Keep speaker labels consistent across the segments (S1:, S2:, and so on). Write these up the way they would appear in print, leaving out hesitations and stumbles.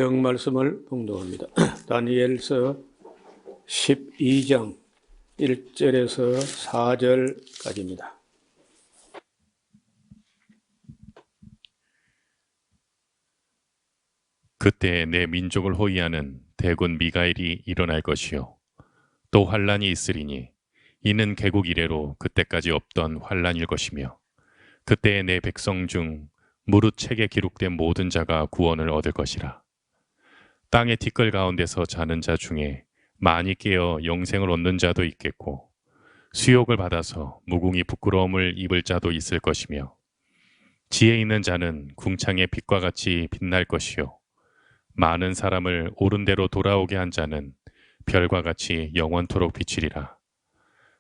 S1: 영 말씀을 봉독합니다. 다니엘서 12장 1절에서 4절까지입니다.
S2: 그때 내 민족을 호위하는 대군 미가엘이 일어날 것이요 또 환란이 있으리니 이는 개국 이래로 그때까지 없던 환란일 것이며 그때에 내 백성 중 무릇 책에 기록된 모든 자가 구원을 얻을 것이라. 땅의 티끌 가운데서 자는 자 중에 많이 깨어 영생을 얻는 자도 있겠고 수욕을 받아서 무궁히 부끄러움을 입을 자도 있을 것이며 지혜 있는 자는 궁창의 빛과 같이 빛날 것이요 많은 사람을 옳은 대로 돌아오게 한 자는 별과 같이 영원토록 비치리라.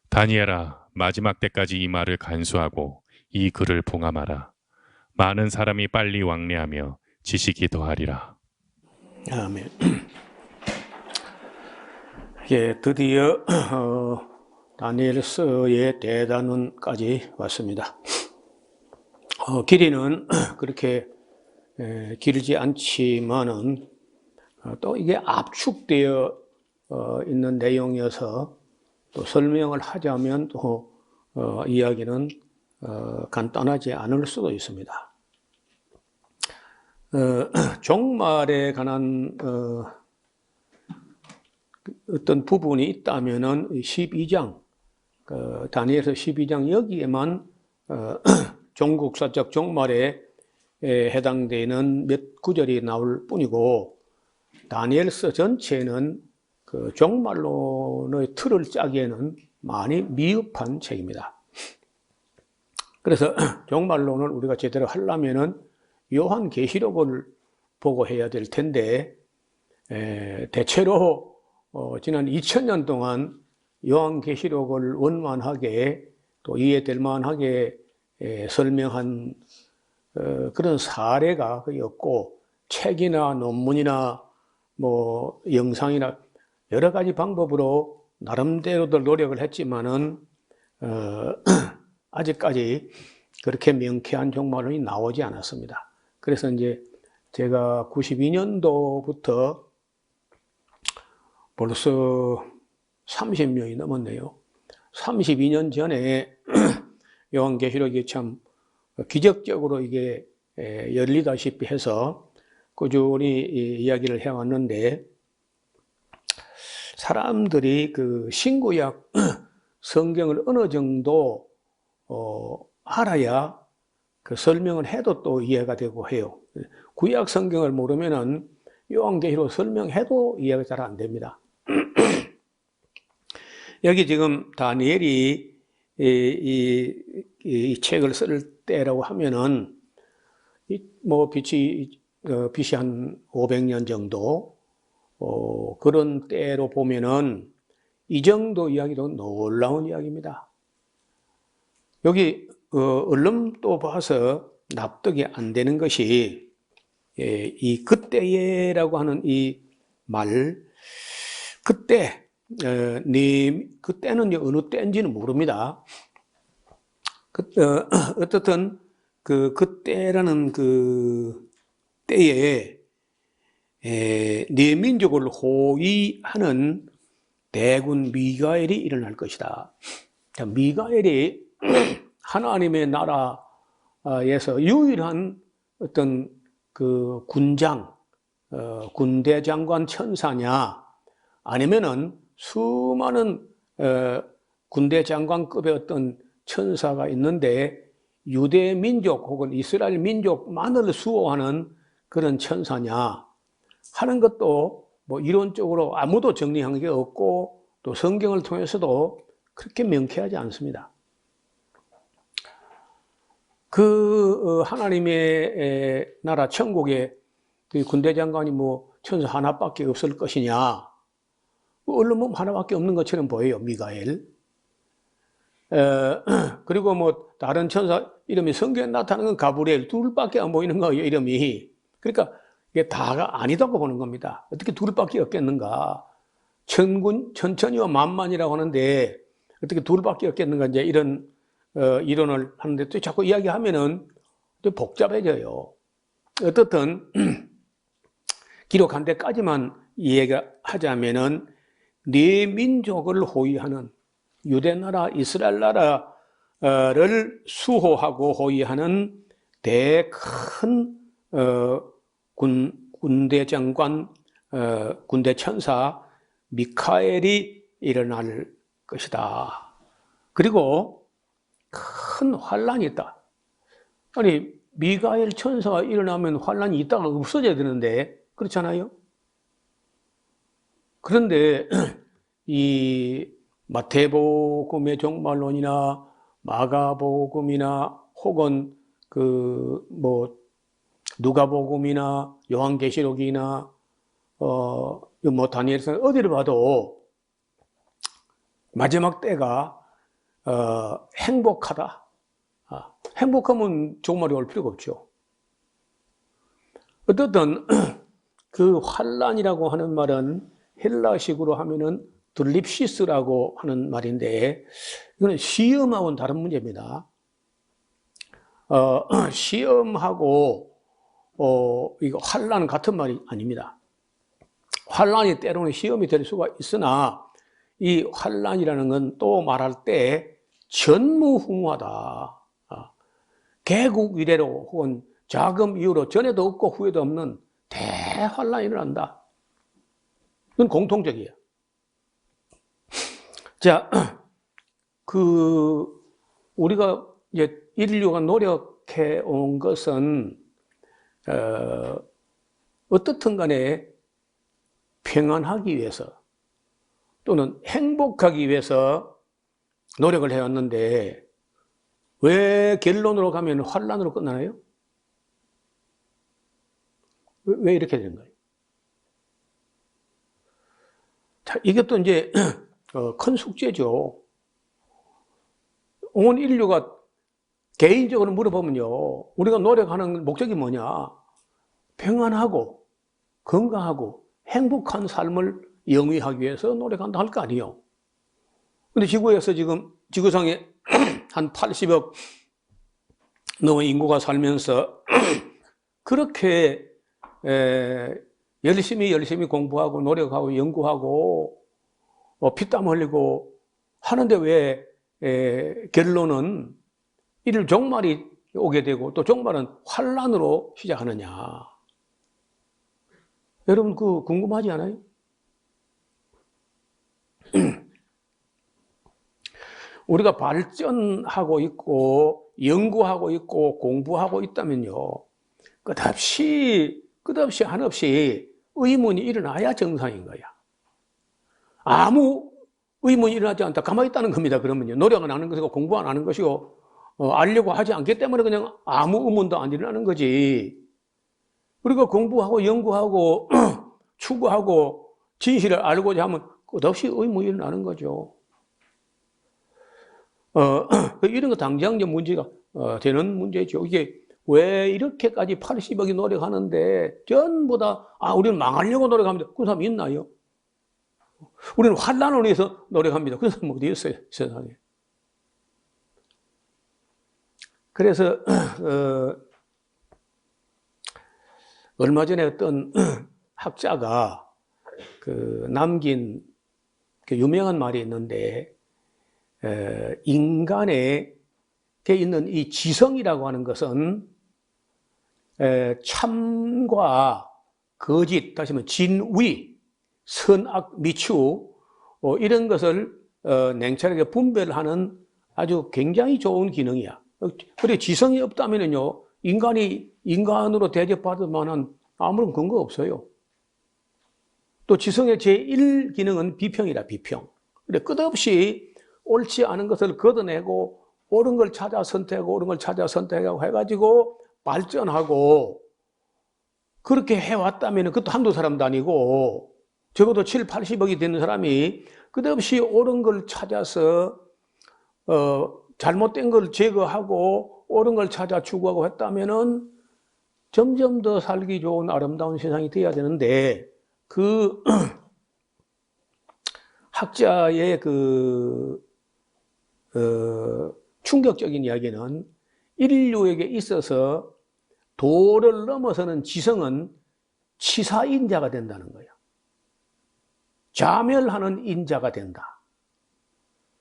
S2: 다니엘아, 마지막 때까지 이 말을 간수하고 이 글을 봉함하라. 많은 사람이 빨리 왕래하며 지식이 더하리라.
S1: 아멘. 예, 드디어 다니엘서의 대단원까지 왔습니다. 길이는 그렇게 길지 않지만은 또 이게 압축되어 있는 내용이어서 또 설명을 하자면 또 이야기는 간단하지 않을 수도 있습니다. 종말에 관한 어떤 부분이 있다면은 12장, 다니엘서 12장 여기에만 종국사적 종말에 해당되는 몇 구절이 나올 뿐이고, 다니엘서 전체는 그 종말론의 틀을 짜기에는 많이 미흡한 책입니다. 그래서 종말론을 우리가 제대로 하려면은 요한계시록을 보고 해야 될 텐데, 대체로 지난 2000년 동안 요한계시록을 원만하게 또 이해될 만하게 설명한 그런 사례가 거의 없고, 책이나 논문이나 뭐 영상이나 여러 가지 방법으로 나름대로들 노력을 했지만은 아직까지 그렇게 명쾌한 종말론이 나오지 않았습니다. 그래서 이제 제가 92년도부터 벌써 30년이 넘었네요. 32년 전에 요한계시록이 참 기적적으로 이게 열리다시피 해서 꾸준히 이야기를 해왔는데, 사람들이 그 신구약 성경을 어느 정도 알아야 그 설명을 해도 또 이해가 되고 해요. 구약 성경을 모르면은 요한계시록 설명해도 이해가 잘 안 됩니다. 여기 지금 다니엘이 이 책을 쓸 때라고 하면은 뭐 BC 한 500년 정도 그런 때로 보면은 이 정도 이야기도 놀라운 이야기입니다. 여기 얼른 봐서 납득이 안 되는 것이 이 그때에라고 하는 이 말, 그때 그때는 어느 때인지는 모릅니다. 어떻든 그때라는 그 때에 네 민족을 호위하는 대군 미가엘이 일어날 것이다. 미가엘이 하나님의 나라에서 유일한 어떤 그 군장, 군대 장관 천사냐, 아니면은 수많은 군대 장관급의 어떤 천사가 있는데 유대 민족 혹은 이스라엘 민족만을 수호하는 그런 천사냐 하는 것도 뭐 이론적으로 아무도 정리한 게 없고, 또 성경을 통해서도 그렇게 명쾌하지 않습니다. 그 하나님의 나라 천국에 군대 장관이 뭐 천사 하나밖에 없을 것이냐, 얼른 보면 하나밖에 없는 것처럼 보여요. 미가엘. 그리고 뭐 다른 천사 이름이 성경에 나타나는 건 가브리엘, 둘밖에 안 보이는 거예요, 이름이. 그러니까 이게 다가 아니다고 보는 겁니다. 어떻게 둘밖에 없겠는가? 천천히와 만만이라고 하는데 어떻게 둘밖에 없겠는가? 이제 이런 이론을 하는데 또 자꾸 이야기하면은 또 복잡해져요. 어떻든 기록한 데까지만 이해하자면은 네 민족을 호위하는 유대나라, 이스라엘 나라를 수호하고 호위하는 대큰 군대 장관, 군대 천사 미카엘이 일어날 것이다. 그리고 큰 환란이 있다. 아니, 미가엘 천사가 일어나면 환란이 있다가 없어져야 되는데 그렇잖아요. 그런데 이 마태복음의 종말론이나 마가복음이나 혹은 누가복음이나 요한계시록이나 다니엘서 어디를 봐도 마지막 때가 행복하다. 행복하면 종말이 올 필요가 없죠. 어떻든 그 환란이라고 하는 말은 헬라식으로 하면은 들립시스라고 하는 말인데 이거는 시험하고는 다른 문제입니다. 시험하고 이거 환란 같은 말이 아닙니다. 환란이 때로는 시험이 될 수가 있으나 이 환란이라는 건 또 말할 때 전무후무하다. 개국 이래로 혹은 자금 이후로 전에도 없고 후에도 없는 대환란이 일어난다. 이건 공통적이에요. 자, 우리가 이제 인류가 노력해 온 것은 어떻든 간에 평안하기 위해서 또는 행복하기 위해서 노력을 해왔는데 왜 결론으로 가면 환란으로 끝나나요? 왜 이렇게 되는 거예요? 자, 이것도 이제 큰 숙제죠. 온 인류가 개인적으로 물어보면요, 우리가 노력하는 목적이 뭐냐? 평안하고 건강하고 행복한 삶을 영위하기 위해서 노력한다 할 거 아니에요. 근데 지구에서 지금 지구상에 한 80억 넘은 인구가 살면서 그렇게 열심히 공부하고 노력하고 연구하고 피땀 흘리고 하는데 왜 결론은 이를 종말이 오게 되고 또 종말은 환란으로 시작하느냐? 여러분 그 궁금하지 않아요? 우리가 발전하고 있고 연구하고 있고 공부하고 있다면요, 끝없이 한없이 의문이 일어나야 정상인 거야. 아무 의문이 일어나지 않다 가만히 있다는 겁니다. 그러면요, 노력 안 하는 것이고 공부 안 하는 것이고 알려고 하지 않기 때문에 그냥 아무 의문도 안 일어나는 거지. 우리가 공부하고 연구하고 추구하고 진실을 알고자 하면 끝없이 의문이 일어나는 거죠. 이런 거 당장 문제가 되는 문제죠. 이게 왜 이렇게까지 80억이 노력하는데 전부 다 우리는 망하려고 노력합니다. 그런 사람 있나요? 우리는 환란을 위해서 노력합니다. 그런 사람 어디 있어요, 세상에? 그래서 얼마 전에 어떤 학자가 남긴 유명한 말이 있는데, 인간에 있는 이 지성이라고 하는 것은 참과 거짓, 다시 말하면 진위, 선악, 미추 이런 것을 냉철하게 분별하는 아주 굉장히 좋은 기능이야. 그리고 지성이 없다면요, 인간이 인간으로 대접받을 만한 아무런 근거가 없어요. 또 지성의 제1 기능은 비평이라, 비평. 그래, 끝없이 옳지 않은 것을 걷어내고 옳은 걸 찾아 선택하고 옳은 걸 찾아 선택하고 해가지고 발전하고, 그렇게 해왔다면 그것도 한두 사람도 아니고 적어도 7, 80억이 되는 사람이 끝없이 옳은 걸 찾아서 잘못된 걸 제거하고 옳은 걸 찾아 추구하고 했다면은 점점 더 살기 좋은 아름다운 세상이 되어야 되는데, 그 학자의 충격적인 이야기는 인류에게 있어서 도를 넘어서는 지성은 치사인자가 된다는 거예요. 자멸하는 인자가 된다.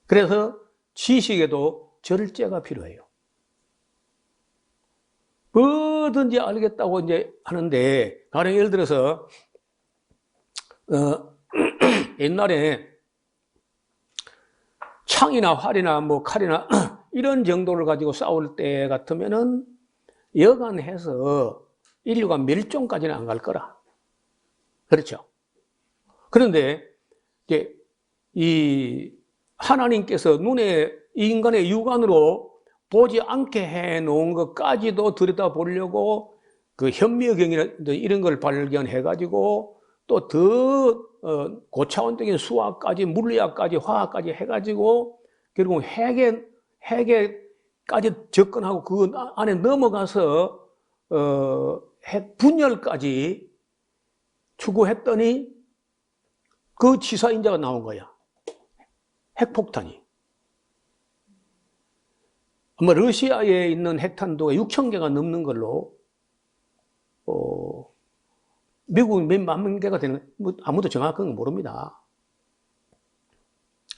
S1: 그래서 지식에도 절제가 필요해요. 뭐든지 알겠다고 이제 하는데, 가령 예를 들어서, 옛날에 창이나 활이나 뭐 칼이나 이런 정도를 가지고 싸울 때 같으면은 여간해서 인류가 멸종까지는 안 갈 거라. 그렇죠. 그런데 이제 이 하나님께서 눈에 인간의 육안으로 보지 않게 해 놓은 것까지도 들여다보려고 그 현미경이나 이런 걸 발견해 가지고 또 더 고차원적인 수학까지 물리학까지 화학까지 해 가지고 결국 핵에까지 접근하고 그 안에 넘어가서 핵 분열까지 추구했더니 그 치사인자가 나온 거야. 핵폭탄이. 아마 러시아에 있는 핵탄두가 6,000개가 넘는 걸로, 미국은 몇만 개가 되는, 뭐 아무도 정확한 건 모릅니다.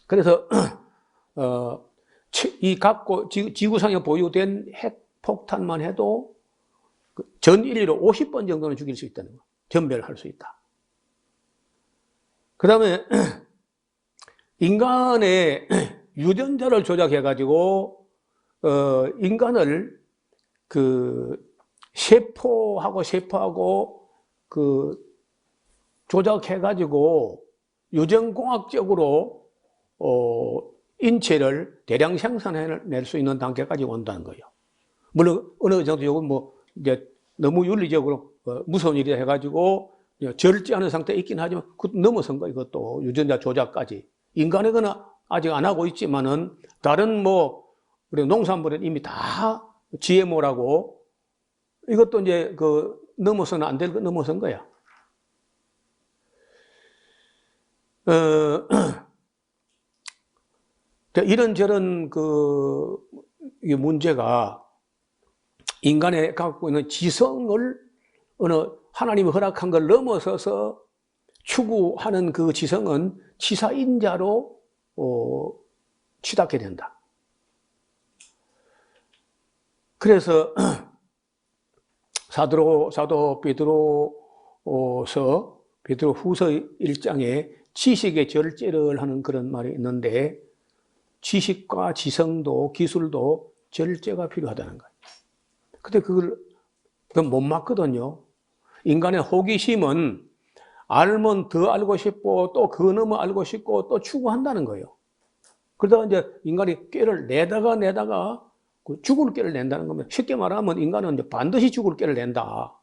S1: 그래서, 지구상에 보유된 핵폭탄만 해도 전 인류를 50번 정도는 죽일 수 있다는 거. 전멸할 수 있다. 그 다음에, 인간의 유전자를 조작해가지고, 인간을 세포하고 조작해가지고 유전공학적으로 인체를 대량 생산해낼 수 있는 단계까지 온다는 거예요. 물론 어느 정도 요건 뭐 이제 너무 윤리적으로 무서운 일이라 해가지고 절제하는 상태에 있긴 하지만 그것도 넘어선 거예요. 이것도 유전자 조작까지. 인간에게는 아직 안 하고 있지만은 다른 우리 농산물은 이미 다 GMO라고 이것도 이제 넘어서는 안 될 거 넘어선 거야. 이런저런 이 문제가 인간에 갖고 있는 지성을 하나님이 허락한 걸 넘어서서 추구하는 그 지성은 치사인자로 치닫게 된다. 그래서 사도 베드로서 베드로 후서 1장에 지식의 절제를 하는 그런 말이 있는데 지식과 지성도 기술도 절제가 필요하다는 거예요. 근데 그건 못 막거든요. 인간의 호기심은 알면 더 알고 싶고 또 그 너머 알고 싶고 또 추구한다는 거예요. 그러다가 이제 인간이 꾀를 내다가 죽을 꾀를 낸다는 겁니다. 쉽게 말하면 인간은 이제 반드시 죽을 꾀를 낸다.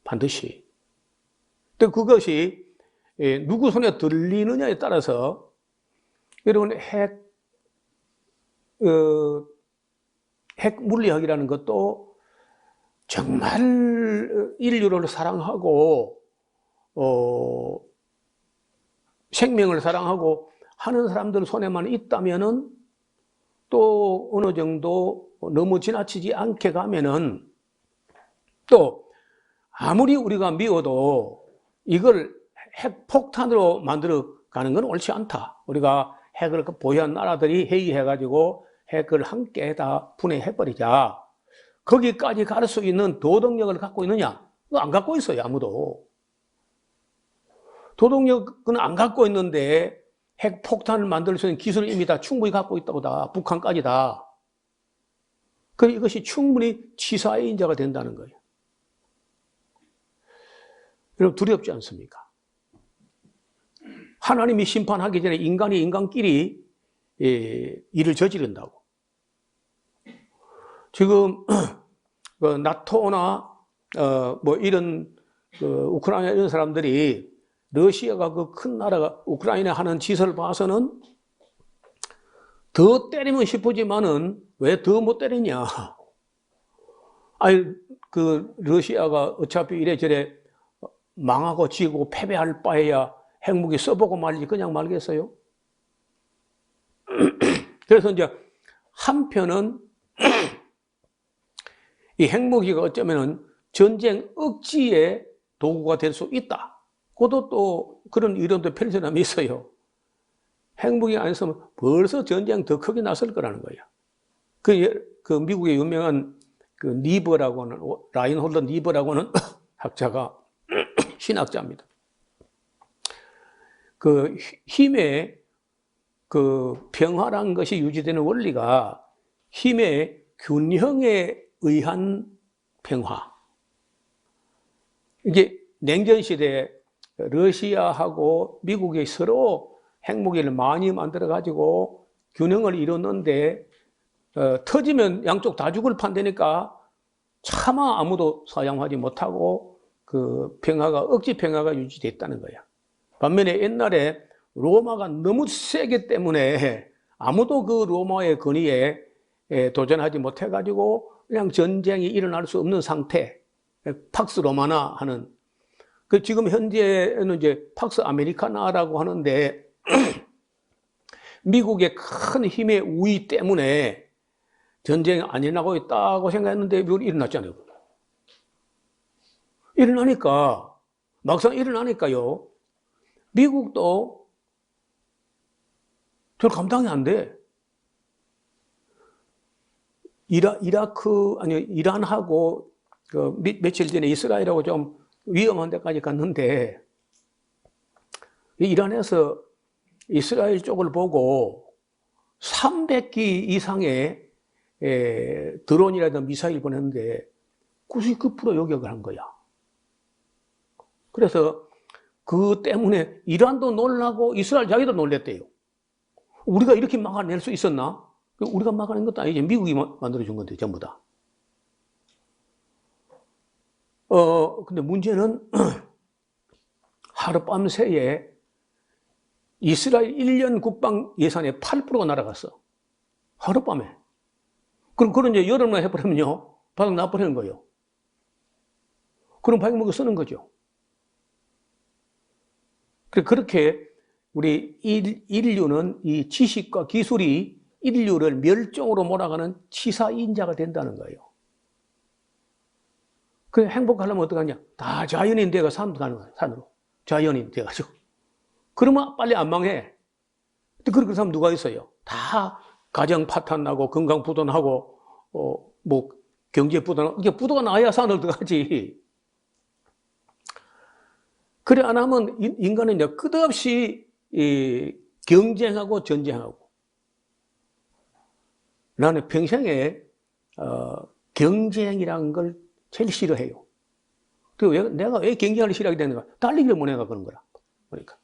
S1: 반드시. 근데 그것이 누구 손에 들리느냐에 따라서 여러분 핵 물리학이라는 것도 정말 인류를 사랑하고 생명을 사랑하고 하는 사람들 손에만 있다면은 또 어느 정도 너무 지나치지 않게 가면은 또 아무리 우리가 미워도 이걸 핵폭탄으로 만들어 가는 건 옳지 않다. 우리가 핵을 보유한 나라들이 회의해가지고 핵을 함께 다 분해해버리자. 거기까지 갈 수 있는 도덕력을 갖고 있느냐? 그거 안 갖고 있어요, 아무도. 도덕력은 안 갖고 있는데 핵폭탄을 만들 수 있는 기술을 이미 다 충분히 갖고 있다고 다, 북한까지 다. 그래서 이것이 충분히 치사의 인자가 된다는 거예요. 여러분 두렵지 않습니까? 하나님이 심판하기 전에 인간이 인간끼리 일을 저지른다고. 지금 나토나 이런 우크라이나 이런 사람들이 러시아가 그 큰 나라가 우크라이나 하는 짓을 봐서는 더 때리면 싶으지만은 왜 더 못 때리냐. 아니, 러시아가 어차피 이래저래 망하고 지고 패배할 바에야 핵무기 써보고 말지 그냥 말겠어요? 그래서 이제 한편은 이 핵무기가 어쩌면은 전쟁 억지에 도구가 될 수 있다. 그것도 또 그런 이론도 펼쳐나 있어요. 핵무기 안 있으면 벌써 전쟁 더 크게 났을 거라는 거예요. 그 미국의 유명한 그 니버라고 하는, 라인홀더 니버라고 하는 학자가 신학자입니다. 그 힘의 그 평화란 것이 유지되는 원리가 힘의 균형에 의한 평화. 이게 냉전 시대에 러시아하고 미국이 서로 핵무기를 많이 만들어 가지고 균형을 이뤘는데 터지면 양쪽 다 죽을 판되니까 차마 아무도 사용하지 못하고 그 평화가 억지 평화가 유지됐다는 거야. 반면에 옛날에 로마가 너무 세기 때문에 아무도 그 로마의 권위에 도전하지 못해 가지고 그냥 전쟁이 일어날 수 없는 상태. 팍스 로마나 하는 그 지금 현재는 이제 팍스 아메리카나라고 하는데 미국의 큰 힘의 우위 때문에 전쟁이 안 일어나고 있다고 생각했는데 미국이 일어났잖아요. 일어나니까 막상 일어나니까요. 미국도 별 감당이 안 돼. 이란하고 그 며칠 전에 이스라엘하고 좀 위험한 데까지 갔는데 이란에서 이스라엘 쪽을 보고 300기 이상의 드론이라든 미사일 보냈는데 99% 요격을 한 거야. 그래서 그 때문에 이란도 놀라고 이스라엘 자기도 놀랬대요. 우리가 이렇게 막아낼 수 있었나? 우리가 막아낸 것도 아니지. 미국이 만들어준 건데, 전부 다. 근데 문제는 하룻밤새에 이스라엘 1년 국방 예산의 8%가 날아갔어. 하룻밤에. 그럼 이제 여름에 해버리면요. 바닥 나버리는 거예요. 그럼 방역무기 쓰는 거죠. 그렇게 우리 인류는 이 지식과 기술이 인류를 멸종으로 몰아가는 치사인자가 된다는 거예요. 그 행복하려면 어떡하냐? 다 자연인 돼가 산으로 가는 거예요. 산으로. 자연인 돼가지고. 그러면 빨리 안 망해. 그렇게 사람 누가 있어요? 다 가정 파탄나고 건강 부도나고 뭐 경제 부도나고 이게 부도가 나야 산을 들어가지. 그래 안 하면 인간은 이제 끝없이 경쟁하고 전쟁하고. 나는 평생에 경쟁이라는 걸 제일 싫어해요. 내가 왜 경쟁을 싫어하게 되는가? 달리기를 못 해가 그런 거라. 그러니까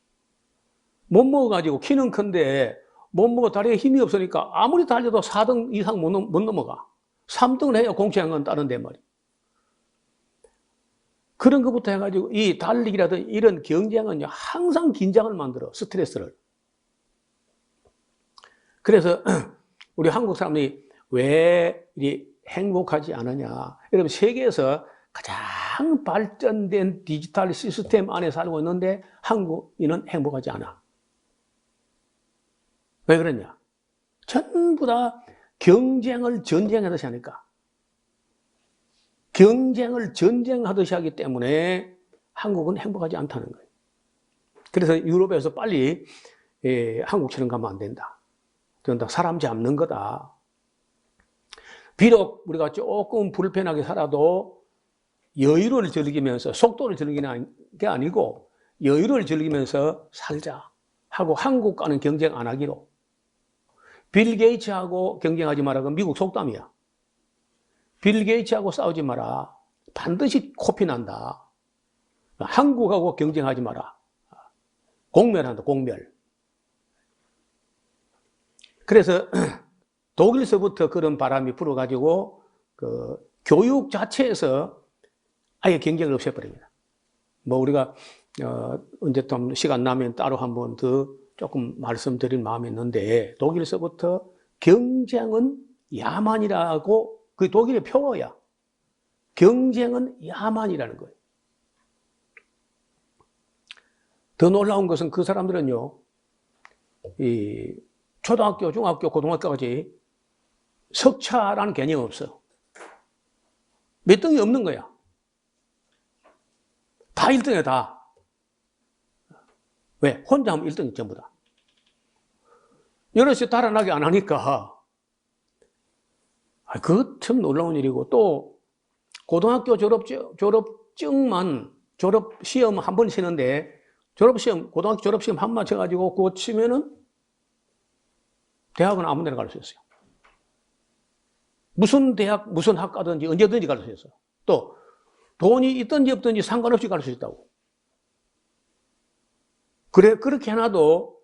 S1: 못 먹어가지고 키는 큰데 못 먹어 다리에 힘이 없으니까 아무리 달려도 4등 이상 못 넘어가. 3등을 해야 공채한 건 다른데 말이야. 그런 것부터 해가지고 이 달리기라든 이런 경쟁은 항상 긴장을 만들어, 스트레스를. 그래서 우리 한국 사람들이 왜 행복하지 않으냐. 여러분, 세계에서 가장 발전된 디지털 시스템 안에 살고 있는데 한국인은 행복하지 않아. 왜 그러냐? 전부 다 경쟁을 전쟁하듯이 하니까. 경쟁을 전쟁하듯이 하기 때문에 한국은 행복하지 않다는 거예요. 그래서 유럽에서 빨리 한국처럼 가면 안 된다. 그런다 사람 잡는 거다. 비록 우리가 조금 불편하게 살아도 여유를 즐기면서 속도를 즐기는 게 아니고 여유를 즐기면서 살자 하고 한국과는 경쟁 안 하기로. 빌 게이츠하고 경쟁하지 마라. 그건 미국 속담이야. 빌 게이츠하고 싸우지 마라. 반드시 코피 난다. 한국하고 경쟁하지 마라. 공멸한다, 공멸. 그래서 독일서부터 그런 바람이 불어가지고 그 교육 자체에서 아예 경쟁을 없애버립니다. 뭐 우리가 언제 좀 시간 나면 따로 한번 더 조금 말씀드릴 마음이 있는데 독일서부터 경쟁은 야만이라고 그 독일의 표어야. 경쟁은 야만이라는 거예요. 더 놀라운 것은 그 사람들은요, 이 초등학교, 중학교, 고등학교까지 석차라는 개념이 없어. 몇 등이 없는 거야. 다 다 1등이야, 다. 왜? 혼자 하면 1등이 전부 다. 여럿이 달아나게 안 하니까. 그거 참 놀라운 일이고, 또, 고등학교 졸업증만, 졸업시험 한 번 치는데, 고등학교 졸업시험 한 번 쳐가지고, 그거 치면은, 대학은 아무 데나 갈 수 있어요. 무슨 대학, 무슨 학 가든지 언제든지 갈 수 있어요. 또, 돈이 있든지 없든지 상관없이 갈 수 있다고. 그렇게 해놔도,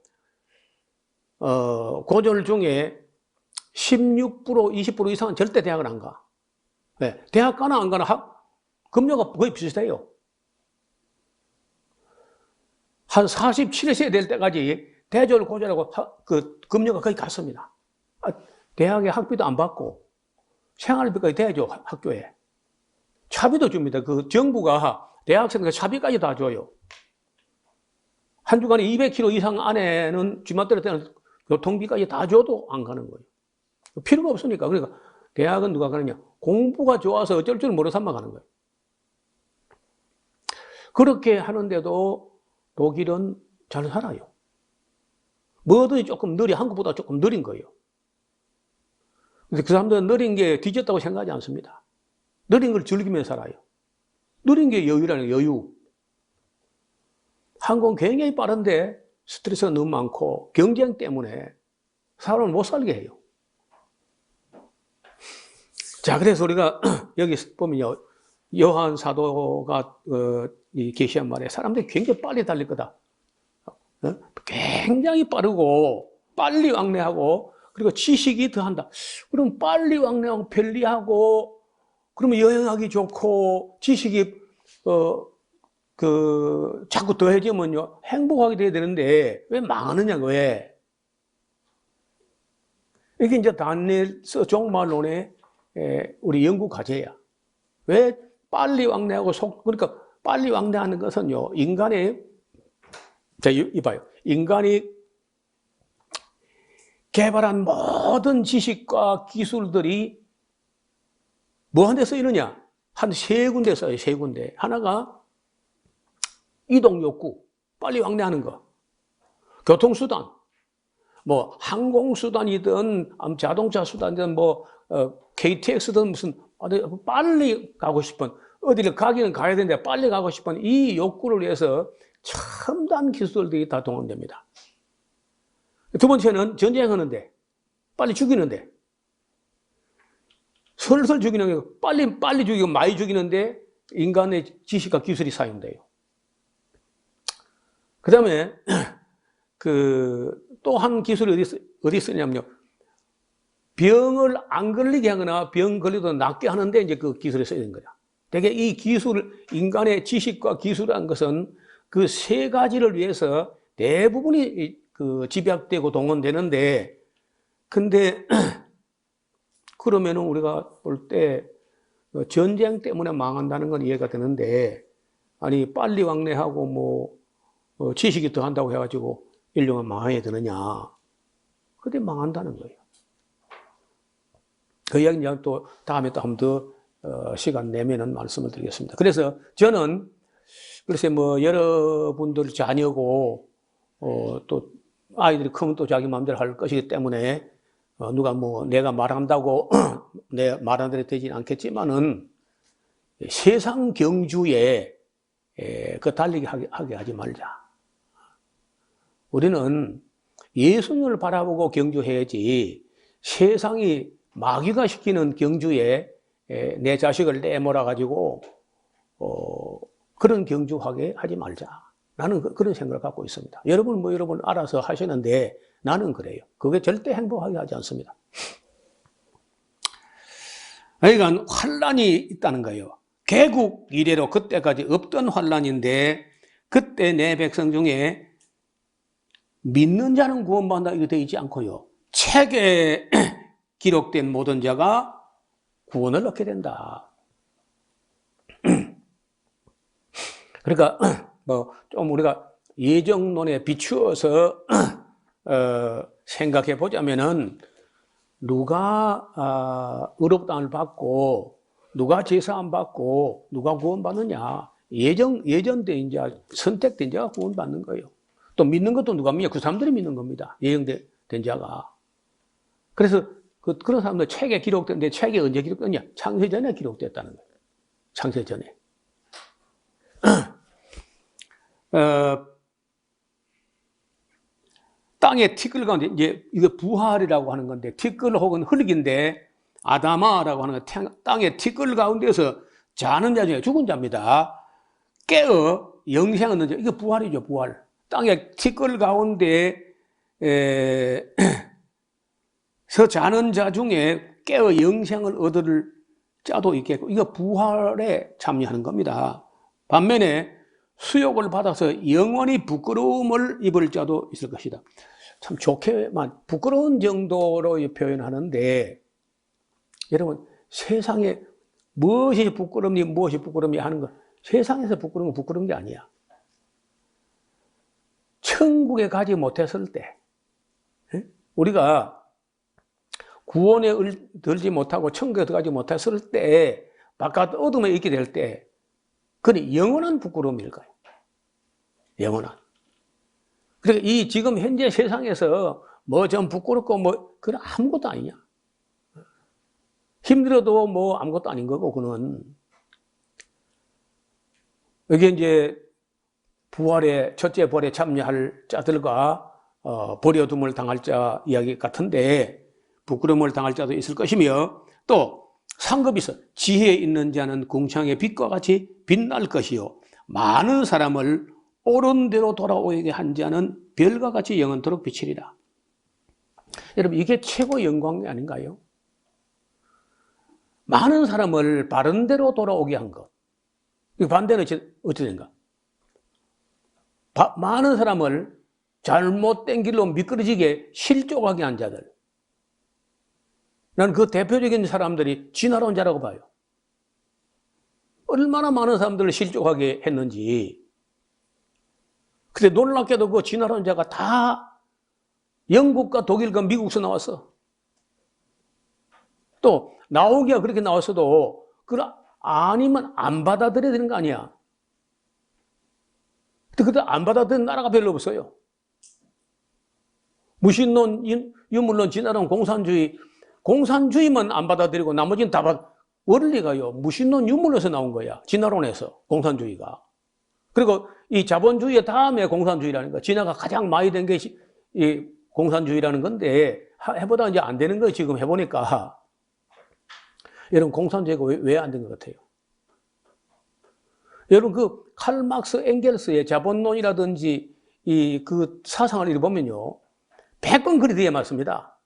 S1: 고졸 중에 16%, 20% 이상은 절대 대학을 안 가. 왜? 대학 가나 안 가나 급료가 거의 비슷해요. 한 47세 될 때까지 대졸, 고졸하고 그 급료가 거의 같습니다. 대학에 학비도 안 받고 생활비까지 대죠, 학교에. 차비도 줍니다. 그 정부가 대학생들 차비까지 다 줘요. 한 주간에 200km 이상 안에는 쥐맛대로 때는 교통비까지 다 줘도 안 가는 거예요. 필요가 없으니까. 그러니까 대학은 누가 가느냐? 공부가 좋아서 어쩔 줄 모르는 사람만 가는 거예요. 그렇게 하는데도 독일은 잘 살아요. 뭐든지 조금 한국보다 조금 느린 거예요. 근데 그 사람들은 느린 게 뒤졌다고 생각하지 않습니다. 느린 걸 즐기며 살아요. 느린 게 여유라는 거예요, 여유. 한국은 굉장히 빠른데 스트레스가 너무 많고 경쟁 때문에 사람을 못 살게 해요. 자, 그래서 우리가 여기 보면요, 요한 사도가 계시한 말에 사람들이 굉장히 빨리 달릴 거다. 굉장히 빠르고 빨리 왕래하고 그리고 지식이 더한다. 그럼 빨리 왕래하고 편리하고 그러면 여행하기 좋고 지식이 자꾸 더해지면요 행복하게 돼야 되는데 왜 망하느냐고. 왜? 이게 이제 다니엘서 종말론의 우리 연구 과제야. 왜 빨리 왕래하고 그러니까 빨리 왕래하는 것은요 자, 이봐요. 인간이 개발한 모든 지식과 기술들이 뭐한 데 쓰이느냐? 한 세 군데 써요, 세 군데. 하나가 이동 욕구, 빨리 왕래하는 거. 교통수단, 뭐 항공수단이든 자동차 수단이든 KTX든 무슨 빨리 가고 싶은, 어디를 가기는 가야 되는데 빨리 가고 싶은 이 욕구를 위해서 첨단 기술들이 다 동원됩니다. 두 번째는 전쟁하는데, 빨리 죽이는데, 설설 죽이는 게 빨리 죽이고 많이 죽이는데 인간의 지식과 기술이 사용돼요. 그 다음에 또 한 기술이 어디 쓰냐면요. 병을 안 걸리게 하거나 병 걸리도 낫게 하는데 이제 그 기술이 써야 되는 거야. 되게 이 인간의 지식과 기술이라는 것은 그 세 가지를 위해서 대부분이 집약되고 동원되는데, 근데 그러면은 우리가 볼 때 전쟁 때문에 망한다는 건 이해가 되는데, 아니 빨리 왕래하고 지식이 더 한다고 해가지고 인류가 망해야 되느냐? 그때 망한다는 거예요. 그 이야기는 또 다음에 또 한 번 더 시간 내면은 말씀을 드리겠습니다. 그래서 저는 글쎄 여러분들 자녀고 또 아이들이 크면 또 자기 마음대로 할 것이기 때문에 누가 내가 말한다고 내 말한 대로 되지는 않겠지만은 세상 경주에 달리게 하게 하지 말자. 우리는 예수님을 바라보고 경주해야지 세상이 마귀가 시키는 경주에 내 자식을 내몰아 가지고 그런 경주하게 하지 말자. 나는 그런 생각을 갖고 있습니다. 여러분 알아서 하시는데 나는 그래요. 그게 절대 행복하게 하지 않습니다. 그러니까 환란이 있다는 거예요. 개국 이래로 그때까지 없던 환란인데 그때 내 백성 중에 믿는 자는 구원받는다 이거 되어 있지 않고요. 책에 기록된 모든 자가 구원을 얻게 된다. 그러니까 좀 우리가 예정론에 비추어서 생각해 보자면은 누가 의롭다함을 받고 누가 제사 안 받고 누가 구원받느냐 예전대 이제 선택된 자가 구원받는 거예요. 또 믿는 것도 누가 믿냐? 그 사람들이 믿는 겁니다. 예정된 자가. 그래서 그런 사람들 책에 기록됐는데 책이 언제 기록됐냐? 창세전에 기록됐다는 거예요. 창세전에. 땅의 티끌 가운데, 이제 이거 부활이라고 하는 건데, 티끌 혹은 흙인데, 아다마라고 하는 건 땅의 티끌 가운데서 자는 자 중에 죽은 자입니다. 깨어 영생 얻는 자, 이게 부활이죠, 부활. 땅의 티끌 가운데 서 자는 자 중에 깨어 영생을 얻을 자도 있겠고, 이거 부활에 참여하는 겁니다. 반면에 수욕을 받아서 영원히 부끄러움을 입을 자도 있을 것이다. 참 좋게만 부끄러운 정도로 표현하는데, 여러분 세상에 무엇이 부끄럽니 무엇이 부끄럽니 하는 거, 세상에서 부끄러운 건 부끄러운 게 아니야. 천국에 가지 못했을 때, 우리가 구원에 들지 못하고 천국에 들어가지 못했을 때, 바깥 어둠에 있게 될 때, 그건 영원한 부끄러움일 거예요. 영원한. 그러니까 이 지금 현재 세상에서 뭐 좀 부끄럽고 뭐 그건 아무것도 아니냐. 힘들어도 뭐 아무것도 아닌 거고, 그는. 여기 이제 부활의 첫째 부활에 참여할 자들과 버려둠을 당할 자 이야기 같은데, 부끄러움을 당할 자도 있을 것이며, 또 상급이 있어. 지혜에 있는 자는 궁창의 빛과 같이 빛날 것이요, 많은 사람을 옳은 대로 돌아오게 한 자는 별과 같이 영원토록 비치리라. 여러분, 이게 최고 영광이 아닌가요? 많은 사람을 바른 대로 돌아오게 한 것. 반대는 어찌 된가? 많은 사람을 잘못된 길로 미끄러지게 실족하게 한 자들. 나는 그 대표적인 사람들이 진화론 자라고 봐요. 얼마나 많은 사람들을 실족하게 했는지. 근데 놀랍게도 그 진화론 자가 다 영국과 독일과 미국에서 나왔어. 또 나오기가 그렇게 나왔어도 그걸 아니면 안 받아들여야 되는 거 아니야. 근데 그때 안 받아들이는 나라가 별로 없어요. 무신론, 유물론, 진화론, 공산주의만 안 받아들이고 나머지는 다 원리가요. 무신론, 유물론에서 나온 거야. 진화론에서, 공산주의가. 그리고 이 자본주의 다음에 공산주의라는 거. 진화가 가장 많이 된 게 이 공산주의라는 건데, 해보다 이제 안 되는 거예요. 지금 해보니까. 여러분, 공산주의가 왜 안 된 것 같아요? 여러분, 그 칼 막스 엥겔스의 자본론이라든지 그 사상을 읽어보면요, 100번 그리 돼야 맞습니다.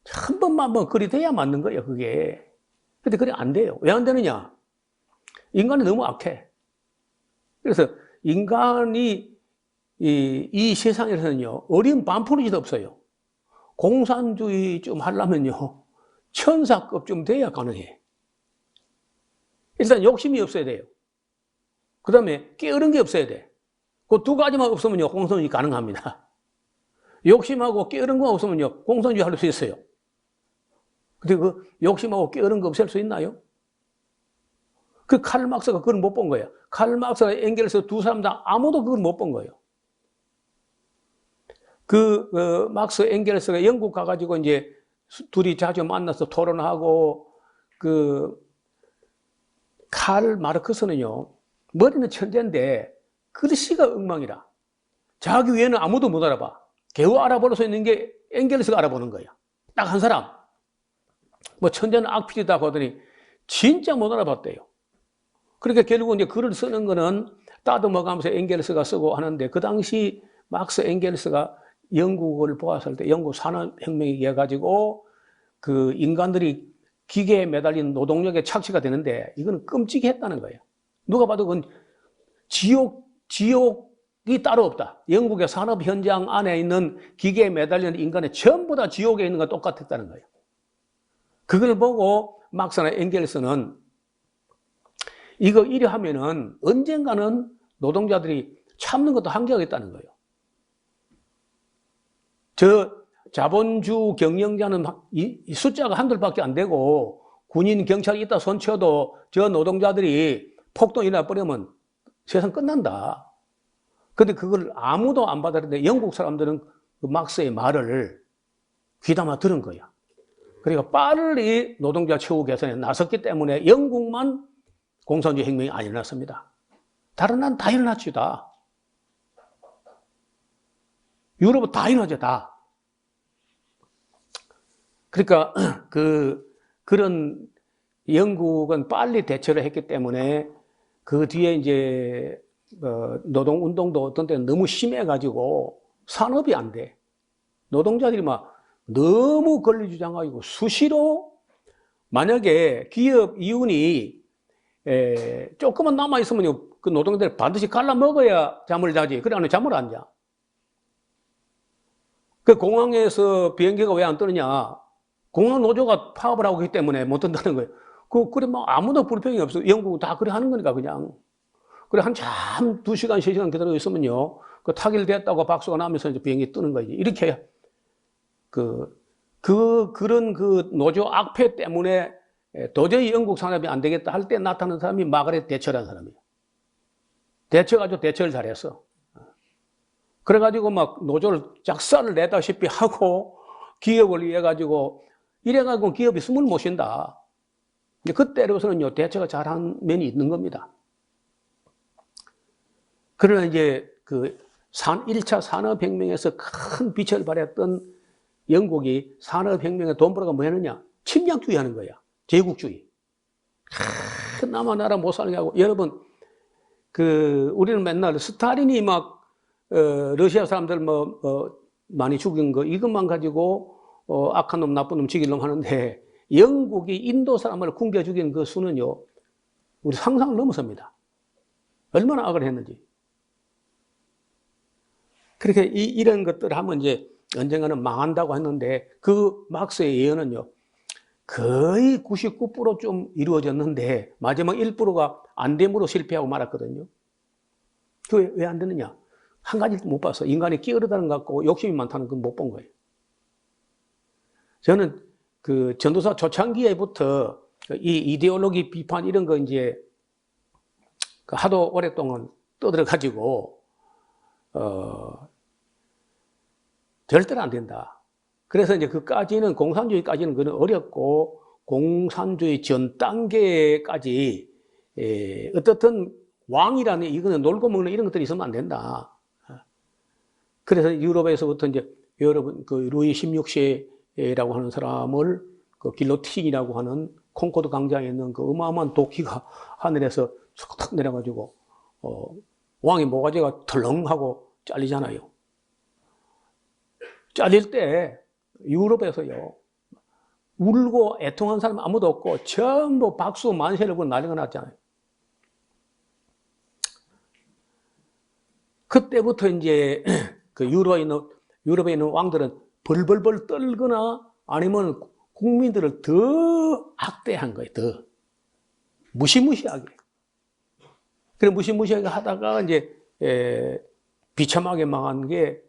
S1: 한 번만 그리 돼야 맞는 거예요, 그게. 근데 그래 안 돼요. 왜 안 되느냐? 인간이 너무 악해. 그래서 인간이 이 세상에서는요, 어린 반푼이지도 없어요. 공산주의 좀 하려면요, 천사급 좀 돼야 가능해. 일단 욕심이 없어야 돼요. 그 다음에 게으른 게 없어야 돼. 그 두 가지만 없으면요, 공산주의 가능합니다. 욕심하고 게으른 거 없으면요, 공산주의 할 수 있어요. 근데 그 욕심하고 게으른 거 없앨 수 있나요? 그 칼 막스가 그걸 못 본 거예요. 칼 막스와 엥겔스 두 사람 다 아무도 그걸 못 본 거예요. 막스 엥겔스가 영국 가가지고 이제 둘이 자주 만나서 토론하고, 칼 마르크스는요, 머리는 천재인데 글씨가 엉망이라. 자기 외에는 아무도 못 알아봐. 겨우 알아볼 수 있는 게 엥겔스가 알아보는 거야. 딱 한 사람. 뭐 천재는 악필이다 하더니 진짜 못 알아봤대요. 그러니까 결국 이제 글을 쓰는 거는 따듬어가면서 엥겔스가 쓰고 하는데, 그 당시 막스 엥겔스가 영국을 보았을 때 영국 산업혁명이 해가지고 그 인간들이 기계에 매달린 노동력에 착취가 되는데, 이거는 끔찍했다는 거예요. 누가 봐도 그건 지옥이 따로 없다. 영국의 산업 현장 안에 있는 기계에 매달리는 인간의 전부 다 지옥에 있는 거 똑같았다는 거예요. 그걸 보고 막스나 엥겔스는 이거 이래 하면은 언젠가는 노동자들이 참는 것도 한계가 있다는 거예요. 저 자본주 경영자는 이 숫자가 한둘밖에 안 되고, 군인, 경찰이 있다 손쳐도 저 노동자들이 폭동이 나버리면 세상 끝난다. 근데 그걸 아무도 안 받아들이는데 영국 사람들은 그 막스의 말을 귀담아 들은 거야. 그러니까 빨리 노동자 처우 개선에 나섰기 때문에 영국만 공산주의 혁명이 안 일어났습니다. 다른 나라는 다 일어났지, 다. 유럽은 다 일어나죠, 다. 그러니까 그런 영국은 빨리 대처를 했기 때문에 그 뒤에 이제 노동운동도 어떤 때는 너무 심해가지고 산업이 안 돼. 노동자들이 막 너무 권리주장하고 수시로 만약에 기업 이윤이 조금만 남아있으면 그 노동자들 반드시 갈라 먹어야 잠을 자지. 그래, 안 잠을 안 자. 그 공항에서 비행기가 왜 안 뜨느냐. 공항 노조가 파업을 하고 있기 때문에 못 뜬다는 거예요. 그래, 뭐 아무도 불평이 없어. 영국은 다 그래 하는 거니까, 그냥. 그래, 한참 2시간, 3시간 기다리고 있으면요. 그 타결됐다고 박수가 나면서 이제 비행기 뜨는 거지. 이렇게, 그런 그 노조 악폐 때문에 도저히 영국 산업이 안 되겠다 할 때 나타나는 사람이 마가렛 대처라는 사람이에요. 대처가지고 대처를 잘했어. 그래가지고 막 노조를 작사를 내다시피 하고 기업을 위해가지고 이래가지고 기업이 숨을 못 쉰다. 그때로서는요, 대처가 잘한 면이 있는 겁니다. 그러나 이제 1차 산업혁명에서 큰 빛을 발했던 영국이 산업혁명에 돈 벌어가 뭐 했느냐? 침략주의 하는 거야. 제국주의. 남아 나라 못 살게 하고. 여러분, 우리는 맨날 스탈린이 막, 러시아 사람들 많이 죽인 거, 이것만 가지고, 악한 놈, 나쁜 놈, 죽일 놈 하는데, 영국이 인도 사람을 굶겨 죽인 그 수는요, 우리 상상을 넘어섭니다. 얼마나 악을 했는지. 그렇게 이런 것들을 하면 이제 언젠가는 망한다고 했는데, 그 막스의 예언은요, 거의 99%좀 이루어졌는데, 마지막 1%가 안 됨으로 실패하고 말았거든요. 그게 왜 안 되느냐? 한 가지도 못 봤어. 인간이 끼어르다는 것 같고 욕심이 많다는 건 못 본 거예요. 저는 그 전도사 초창기에부터 이 이데올로기 비판 이런 거 이제 하도 오랫동안 떠들어가지고, 절대로 안 된다. 그래서 이제 그까지는, 공산주의까지는 그는 어렵고, 공산주의 전 단계까지, 어떻든 왕이라는 이거는 놀고 먹는 이런 것들이 있으면 안 된다. 그래서 유럽에서부터 이제 여러분, 루이 16세라고 하는 사람을 길로틴이라고 하는 콩코드 광장에 있는 그 어마어마한 도끼가 하늘에서 탁 내려가지고, 왕의 모가지가 털렁하고 잘리잖아요. 잘릴 때 유럽에서요, 울고 애통한 사람 아무도 없고 전부 박수 만세를 부르고 난리가 났잖아요. 그때부터 이제 그 유럽에 있는 왕들은 벌벌벌 떨거나 아니면 국민들을 더 악대한 거예요. 더 무시무시하게. 그래 무시무시하게 하다가 이제 비참하게 망한 게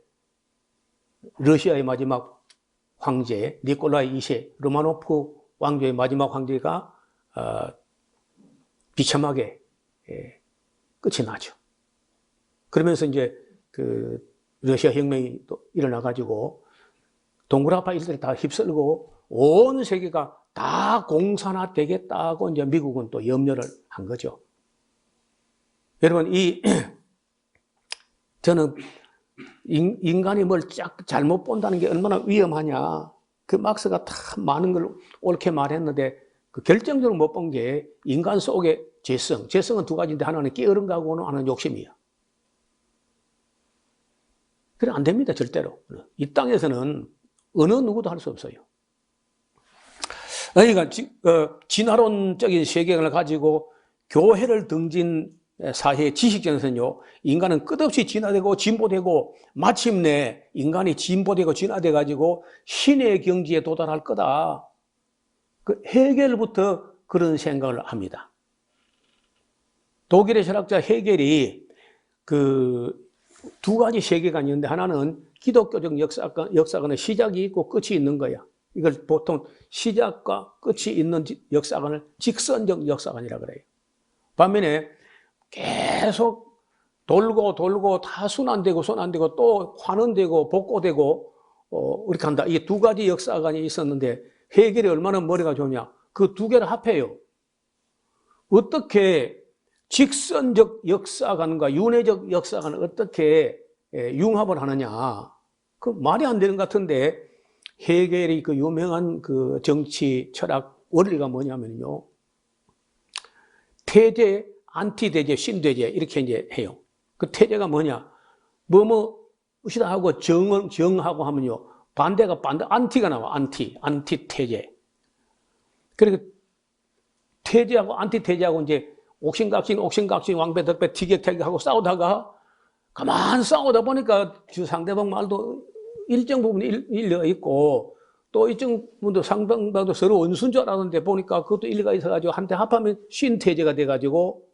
S1: 러시아의 마지막 황제 니콜라이 2세 로마노프 왕조의 마지막 황제가 비참하게 끝이 나죠. 그러면서 이제 러시아 혁명이 또 일어나가지고 동그라파 일들이 다 휩쓸고 온 세계가 다 공산화 되겠다고 이제 미국은 또 염려를 한 거죠. 여러분, 저는 인간이 뭘 잘못 본다는 게 얼마나 위험하냐. 그 막스가 다 많은 걸 옳게 말했는데 그 결정적으로 못 본 게 인간 속의 죄성. 죄성은 두 가지인데 하나는 게으른 거하고는 하나는 욕심이야. 그래 안 됩니다, 절대로. 이 땅에서는 어느 누구도 할 수 없어요. 그러니까 진화론적인 세계관을 가지고 교회를 등진 사회 지식전에서는요, 인간은 끝없이 진화되고 진보되고 마침내 인간이 진보되고 진화돼 가지고 신의 경지에 도달할 거다. 그 헤겔부터 그런 생각을 합니다. 독일의 철학자 헤겔이 두 가지 세계관이 있는데 하나는 기독교적 역사관의 시작이 있고 끝이 있는 거야. 이걸 보통 시작과 끝이 있는 역사관을 직선적 역사관이라고 그래요. 반면에 계속 돌고 다 순환되고 또 환원되고 복고되고 이렇게 한다. 이게 두 가지 역사관이 있었는데 해결이 얼마나 머리가 좋냐. 그 두 개를 합해요. 어떻게 직선적 역사관과 윤회적 역사관을 어떻게 융합을 하느냐. 그 말이 안 되는 것 같은데 해겔이 그 유명한 그 정치 철학 원리가 뭐냐면요. 태제, 안티대제, 신대제 이렇게 이제 해요. 그 태제가 뭐냐? 으시다 하고 정하고 하면요. 반대가 안티가 나와. 안티태제. 그러니까 태제하고 안티태제하고 이제 옥신각신, 왕배덕배, 티격태격하고 싸우다가 가만 싸우다 보니까 그 상대방 말도 일정 부분 일리가 있고 또 일정 부분도 상대방도 서로 원수인 줄 알았는데 보니까 그것도 일리가 있어가지고 한테 합하면 신태제가 돼가지고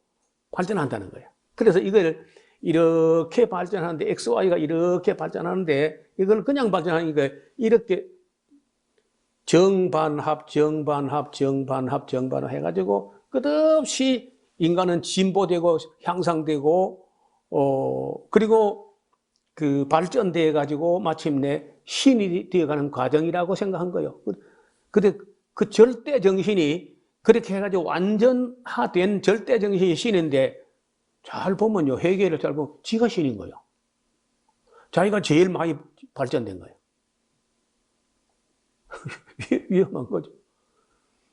S1: 발전한다는 거예요. 그래서 이걸 이렇게 발전하는데 XY가 이렇게 발전하는데 이걸 그냥 발전하니까 이렇게 정반합 해가지고 끝없이 인간은 진보되고 향상되고 그리고 그 발전돼 가지고 마침내 신이 되어가는 과정이라고 생각한 거예요. 근데 그 절대 정신이 그렇게 해가지고 완전화된 절대 정신이 신인데 잘 보면요, 해결을 잘 보면 지가 신인 거예요. 자기가 제일 많이 발전된 거예요. 위험한 거죠.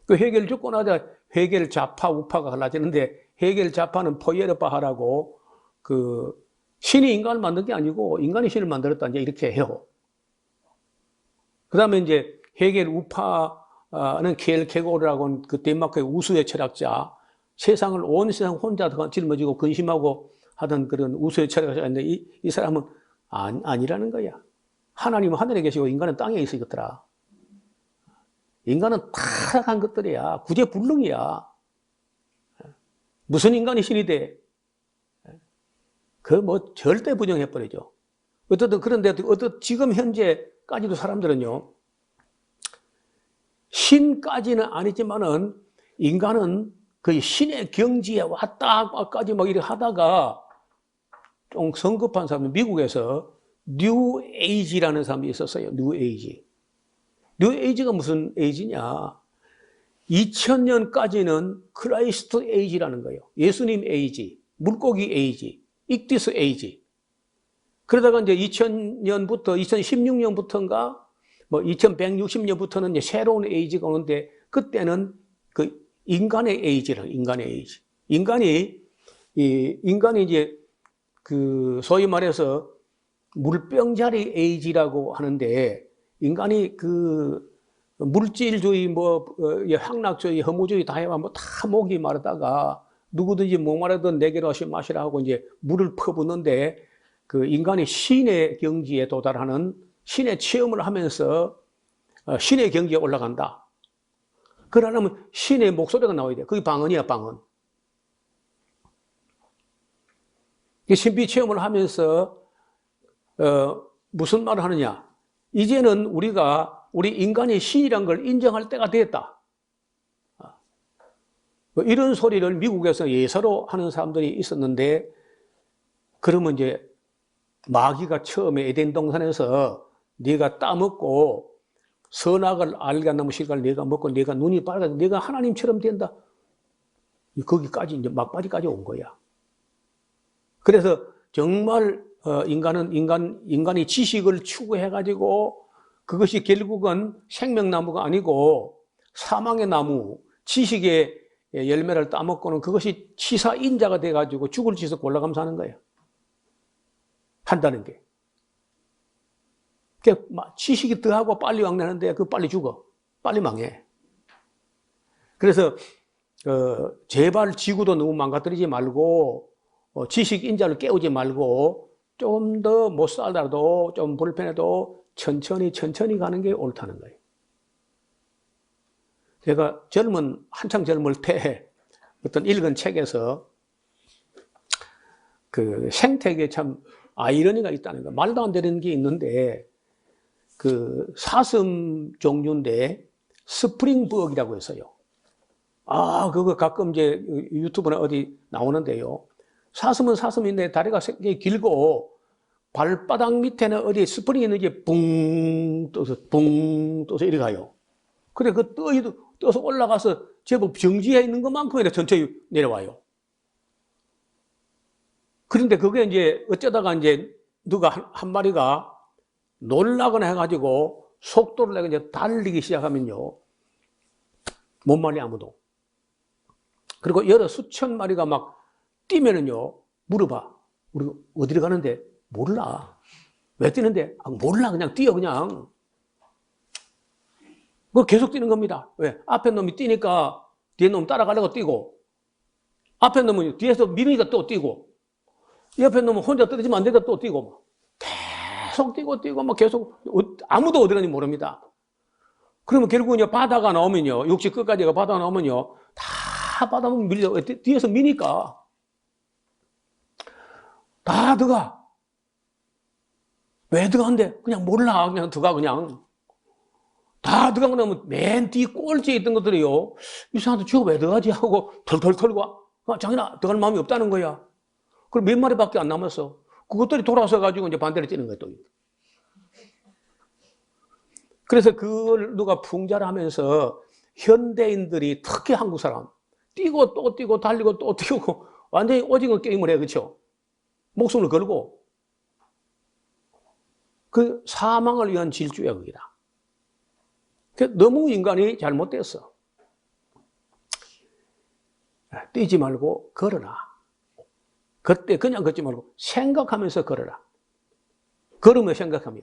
S1: 그 해결 죽고 나자 해결 좌파 우파가 갈라지는데 해결 좌파는 포이에르파하라고 그 신이 인간을 만든 게 아니고 인간이 신을 만들었다 이제 이렇게 해요. 그다음에 이제 해겔 우파는 켈케고르라고 그 덴마크의 우수의 철학자, 세상을 온 세상 혼자 짊어지고 근심하고 하던 그런 우수의 철학자인데 이 사람은 아니라는 거야. 하나님은 하늘에 계시고 인간은 땅에 있어 있더라. 인간은 타락한 것들이야. 구제불능이야. 무슨 인간이 신이 돼? 그 뭐 절대 부정해버리죠. 어떻든 그런데 지금 현재까지도 사람들은요, 신까지는 아니지만은 인간은 그 신의 경지에 왔다까지 막 이렇게 하다가 좀 성급한 사람이 미국에서 뉴 에이지라는 사람이 있었어요. 뉴 에이지. 뉴 에이지가 무슨 에이지냐? 2000년까지는 크라이스트 에이지라는 거예요. 예수님 에이지, 물고기 에이지, 익디스 에이지. 그러다가 이제 2000년부터 2016년부터인가 뭐 2160년부터는 이제 새로운 에이지가 오는데 그때는 그 인간의 에이지라는 인간의 에이지. 인간이 이제 그 소위 말해서 물병자리 에이지라고 하는데 인간이 그 물질주의 향락주의 허무주의 다 해와 다 목이 마르다가 누구든지 목마르든 내게로 오시 마시라 하고 이제 물을 퍼붓는데 그 인간이 신의 경지에 도달하는 신의 체험을 하면서 신의 경지에 올라간다. 그러려면 신의 목소리가 나와야 돼. 그게 방언이야, 방언. 신비 체험을 하면서 무슨 말을 하느냐? 이제는 우리 인간이 신이란 걸 인정할 때가 됐다. 이런 소리를 미국에서 예사로 하는 사람들이 있었는데, 그러면 이제 마귀가 처음에 에덴 동산에서 네가 따먹고 선악을 알게 안 나면 실과를 네가 먹고 네가 눈이 밝아서 네가 하나님처럼 된다. 거기까지 이제 막바지까지 온 거야. 그래서 정말 인간이 지식을 추구해가지고 그것이 결국은 생명나무가 아니고 사망의 나무, 지식의 열매를 따먹고는 그것이 치사인자가 돼가지고 죽을 짓을 골라가면서 하는 거예요. 한다는 게. 지식이 더하고 빨리 왕래하는데 그 빨리 죽어. 빨리 망해. 그래서 제발 지구도 너무 망가뜨리지 말고 지식인자를 깨우지 말고 좀 더 못 살더라도 좀 불편해도 천천히 가는 게 옳다는 거예요. 제가 한창 젊을 때 어떤 읽은 책에서 그 생태계에 참 아이러니가 있다는 거. 말도 안 되는 게 있는데 그 사슴 종류인데 스프링버그라고 했어요. 그거 가끔 이제 유튜브나 어디 나오는데요. 사슴은 사슴인데 다리가 굉장히 길고 발바닥 밑에는 어디에 스프링이 있는지 붕 떠서 이리 가요. 그래, 떠서 올라가서 제법 정지해 있는 것만큼 이렇게 천천히 내려와요. 그런데 그게 이제 어쩌다가 이제 누가 한 마리가 놀라거나 해가지고 속도를 내가 이제 달리기 시작하면요. 못 말이 아무도. 그리고 여러 수천 마리가 막 뛰면은요. 물어봐. 우리 어디로 가는데? 몰라. 왜 뛰는데? 아, 몰라. 그냥 뛰어, 그냥. 그 계속 뛰는 겁니다. 왜? 앞에 놈이 뛰니까 뒤에 놈 따라가려고 뛰고, 앞에 놈은 뒤에서 밀으니까 또 뛰고, 옆에 놈은 혼자 떨어지면 안 되니까 또 뛰고, 막. 계속 뛰고, 막 계속, 아무도 어디 가는지 모릅니다. 그러면 결국은 바다가 나오면요, 육지 끝까지 바다가 나오면요, 다 바다 보면 밀려, 뒤에서 미니까. 다 들어가. 왜 들어간대? 그냥 몰라. 그냥 들어가, 그냥. 다 들어가고 나면 맨 뒤 꼴찌에 있던 것들이요. 이 사람들 저거 왜 들어가지? 하고 털털 털고 와. 장인아, 들어갈 마음이 없다는 거야. 그럼 몇 마리밖에 안 남았어. 그것들이 돌아서 가지고 이제 반대로 뛰는 거야, 또. 그래서 그걸 누가 풍자를 하면서 현대인들이 특히 한국 사람 뛰고 또 뛰고 달리고 또 뛰고 완전히 오징어 게임을 해, 그렇죠? 목숨을 걸고 그 사망을 위한 질주야, 거기다. 너무 인간이 잘못됐어. 뛰지 말고 걸어라. 그때 그냥 걷지 말고 생각하면서 걸어라. 걸으며 생각하며.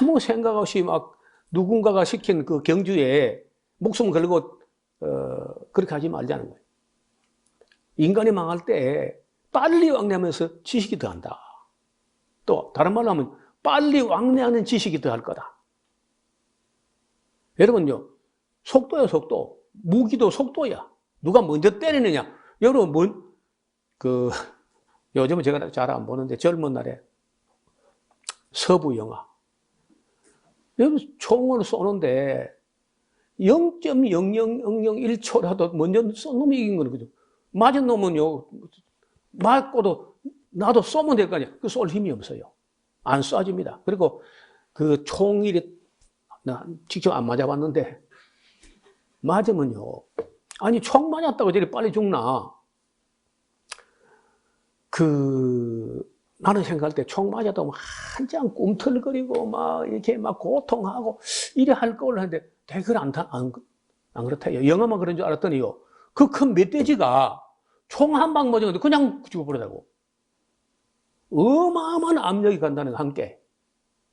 S1: 아무 생각 없이 막 누군가가 시킨 그 경주에 목숨 걸고 그렇게 하지 말자는 거예요. 인간이 망할 때 빨리 왕래하면서 지식이 더한다. 또 다른 말로 하면 빨리 왕래하는 지식이 더할 거다. 여러분요, 속도야, 속도. 무기도 속도야. 누가 먼저 때리느냐. 여러분, 요즘은 제가 잘 안 보는데 젊은 날에 서부 영화. 여기 총을 쏘는데 0.00001초라도 먼저 쏜 놈이 이긴 거는 거죠. 맞은 놈은요, 맞고도 나도 쏘면 될 거 아니야. 그 쏠 힘이 없어요. 안 쏴집니다. 그리고 그 총이 나 직접 안 맞아봤는데 맞으면요. 아니 총 맞았다고 저리 빨리 죽나? 나는 생각할 때 총 맞았다고 한참 꿈틀거리고 막 이렇게 막 고통하고 이래 할 걸 하는데 대글 안 그렇대요. 영화만 그런 줄 알았더니요. 그 큰 멧돼지가 총 한 방 맞았는데 그냥 죽어버리다고. 어마어마한 압력이 간다는 거 함께.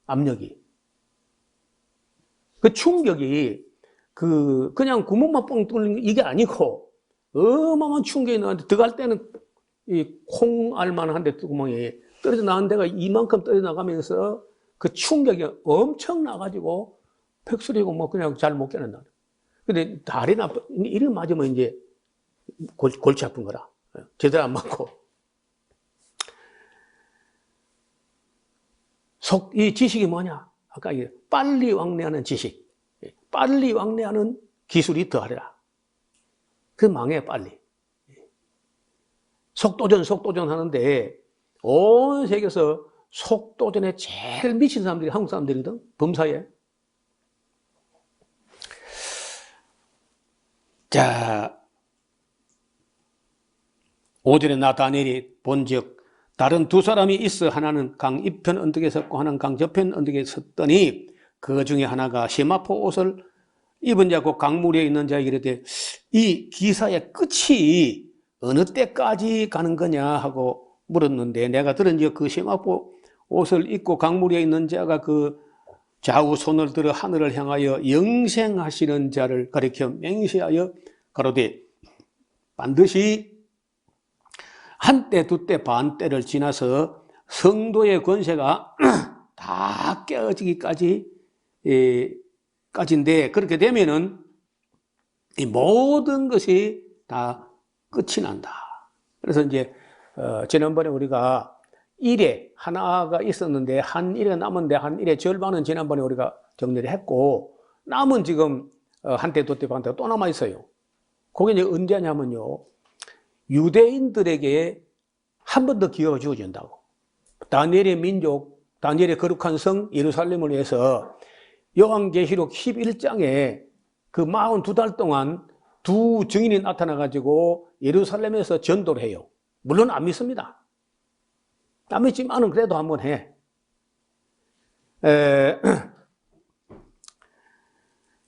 S1: 압력이. 그 충격이 그냥 구멍만 뻥 뚫린 이게 아니고 어마어마한 충격이 나는데 들어갈 때는 이 콩알만 한데 구멍이 떨어져 나간 데가 이만큼 떨어져 나가면서 그 충격이 엄청 나가지고 팩소리고 뭐 그냥 잘 못 깨는다. 근데 다리나 이래 맞으면 이제 골치 아픈 거라. 제대로 안 맞고. 이 지식이 뭐냐? 아까 빨리 왕래하는 지식, 빨리 왕래하는 기술이 더하리라. 그 망해, 빨리. 속도전 하는데 온 세계에서 속도전에 제일 미친 사람들이 한국 사람들이거든, 범사에. 자, 오전에 나 다니엘이 본즉 다른 두 사람이 있어 하나는 강 이편 언덕에 섰고 하나는 강 저편 언덕에 섰더니 그 중에 하나가 세마포 옷을 입은 자고 강물에 있는 자에게 이르되 이 기사의 끝이 어느 때까지 가는 거냐 하고 물었는데 내가 들은 그 세마포 옷을 입고 강물에 있는 자가 그 좌우 손을 들어 하늘을 향하여 영생하시는 자를 가리켜 맹세하여 가로되 반드시 한때 두때 반때를 지나서 성도의 권세가 다 깨어지기까지 까지인데 그렇게 되면은 이 모든 것이 다 끝이 난다. 그래서 이제 지난번에 우리가 일에 하나가 있었는데 한 일에 남은데 한 일의 절반은 지난번에 우리가 정리를 했고 남은 지금 한때 두때 반때가 또 남아 있어요. 그게 이제 언제냐면요. 유대인들에게 한 번 더 기회가 주어진다고. 다니엘의 민족, 다니엘의 거룩한 성 예루살렘을 위해서 요한계시록 11장에 그 42달 동안 두 증인이 나타나가지고 예루살렘에서 전도를 해요. 물론 안 믿습니다. 안 믿지만은 그래도 한번 해.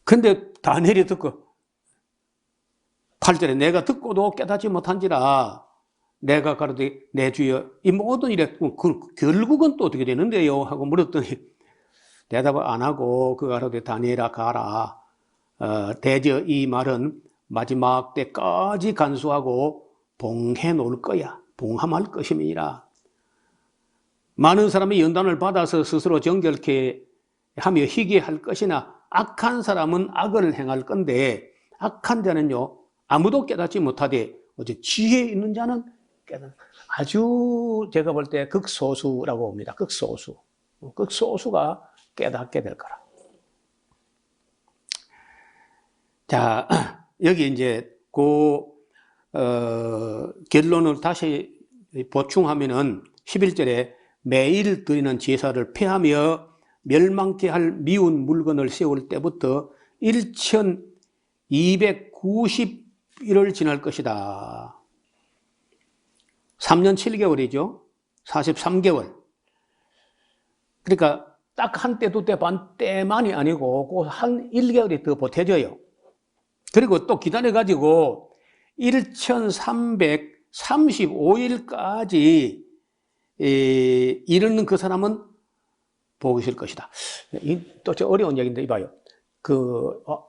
S1: 근데 다니엘이 듣고 8절에 내가 듣고도 깨닫지 못한지라 내가 가로되 내 주여 이 모든 일에 결국은 또 어떻게 되는데요? 하고 물었더니 대답을 안 하고 그 가로되 다니엘아 가라. 대저 이 말은 마지막 때까지 간수하고 봉해 놓을 거야. 봉함할 것임이니라. 많은 사람이 연단을 받아서 스스로 정결케 하며 희귀할 것이나 악한 사람은 악을 행할 건데 악한 자는요 아무도 깨닫지 못하되 어제 지혜 있는 자는 아주 제가 볼 때 극소수라고 봅니다. 극소수. 극소수가 깨닫게 될 거라. 자, 여기 이제 결론을 다시 보충하면은 11절에 매일 드리는 제사를 폐하며 멸망케 할 미운 물건을 세울 때부터 1290일을 지날 것이다. 3년 7개월이죠. 43개월. 그러니까 딱 한 때, 두 때, 반 때만이 아니고 한 1개월이 더 보태져요. 그리고 또 기다려가지고 1335일까지 이르는 그 사람은 복이 있을 것이다. 또 어려운 얘기인데 이봐요.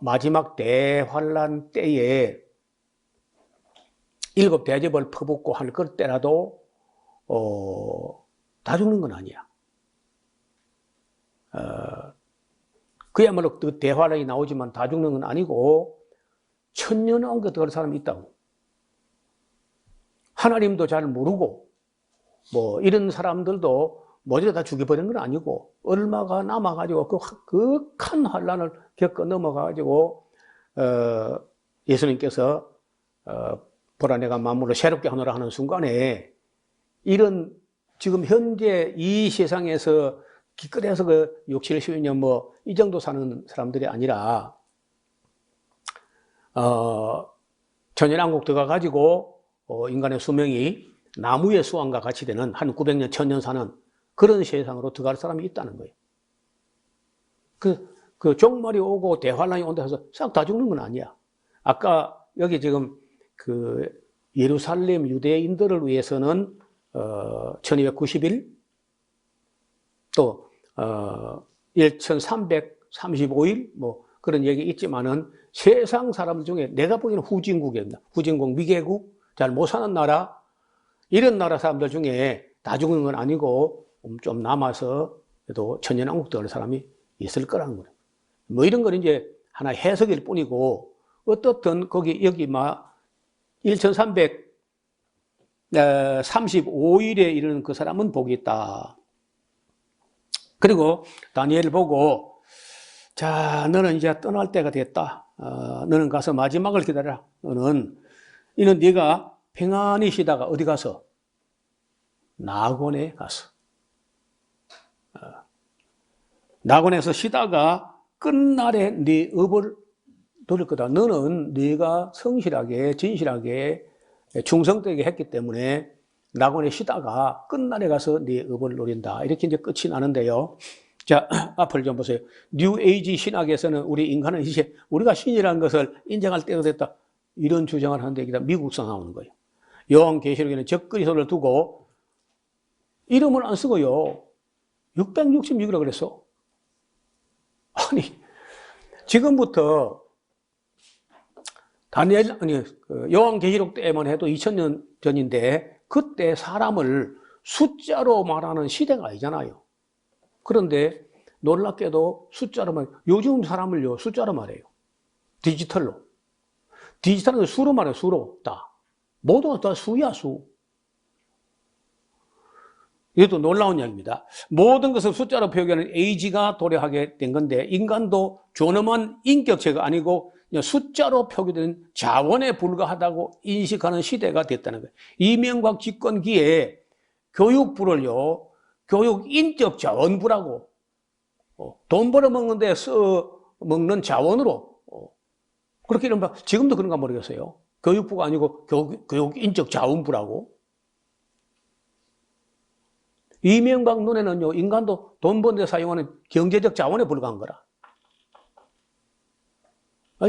S1: 마지막 대환란 때에 7 대접을 퍼붓고 할 것 때라도 다 죽는 건 아니야. 그야말로 그 대환란이 나오지만 다 죽는 건 아니고 천년을 옮겨 들어갈 사람이 있다고. 하나님도 잘 모르고 뭐 이런 사람들도 모두 다 죽여버린 건 아니고 얼마가 남아가지고 그 큰 환란을 겪어 넘어가가지고 예수님께서 보라 내가 만물을 새롭게 하노라 하는 순간에 이런 지금 현재 이 세상에서 기껏해서 6, 70년 뭐 이 정도 사는 사람들이 아니라 천연왕국 들어가가지고 인간의 수명이 나무의 수완과 같이 되는 한 900년, 1000년 사는 그런 세상으로 들어갈 사람이 있다는 거예요. 그 종말이 오고 대환란이 온다 해서 싹 다 죽는 건 아니야. 아까 여기 지금 그 예루살렘 유대인들을 위해서는 1290일 또 1335일 뭐 그런 얘기 있지만은 세상 사람 중에 내가 보기에는 후진국입니다. 후진국, 미개국, 잘 못 사는 나라 이런 나라 사람들 중에 다 죽는 건 아니고 좀 남아서 그래도 천년왕국 들어갈 사람이 있을 거라는 거예요. 뭐 이런 건 이제 하나 해석일 뿐이고 어떻든 여기 1335일에 이르는 그 사람은 복이 있다. 그리고 다니엘을 보고 자 너는 이제 떠날 때가 됐다. 너는 가서 마지막을 기다려라. 이는 네가 평안히 쉬다가 어디 가서 낙원에 가서 낙원에서 쉬다가 끝날에 네 업을 돌릴 거다. 너는 네가 성실하게 진실하게 충성되게 했기 때문에 낙원에 쉬다가 끝날에 가서 네 업을 누린다. 이렇게 이제 끝이 나는데요. 자, 앞을 좀 보세요. 뉴 에이지 신학에서는 우리 인간은 이제 우리가 신이라는 것을 인정할 때가 됐다. 이런 주장을 하는 데기다. 미국서 나오는 거예요. 요한계시록에는 적그리스도를 두고 이름을 안 쓰고요. 666이라고 그랬어. 아니, 지금부터 요한계시록 때만 해도 2000년 전인데 그때 사람을 숫자로 말하는 시대가 아니잖아요. 그런데 놀랍게도 숫자로 요즘 사람을요 숫자로 말해요. 디지털로. 디지털은 수로 말해요. 수로. 모두 다 수야 수. 이것도 놀라운 이야기입니다. 모든 것을 숫자로 표기하는 에이지가 도래하게 된 건데 인간도 존엄한 인격체가 아니고 숫자로 표기된 자원에 불과하다고 인식하는 시대가 됐다는 거예요. 이명박 집권기에 교육부를요, 교육인적 자원부라고, 돈 벌어먹는 데 먹는 자원으로, 그렇게 이른바, 지금도 그런가 모르겠어요. 교육부가 아니고 교육인적 자원부라고. 이명박 눈에는요, 인간도 돈 버는 데 사용하는 경제적 자원에 불과한 거라.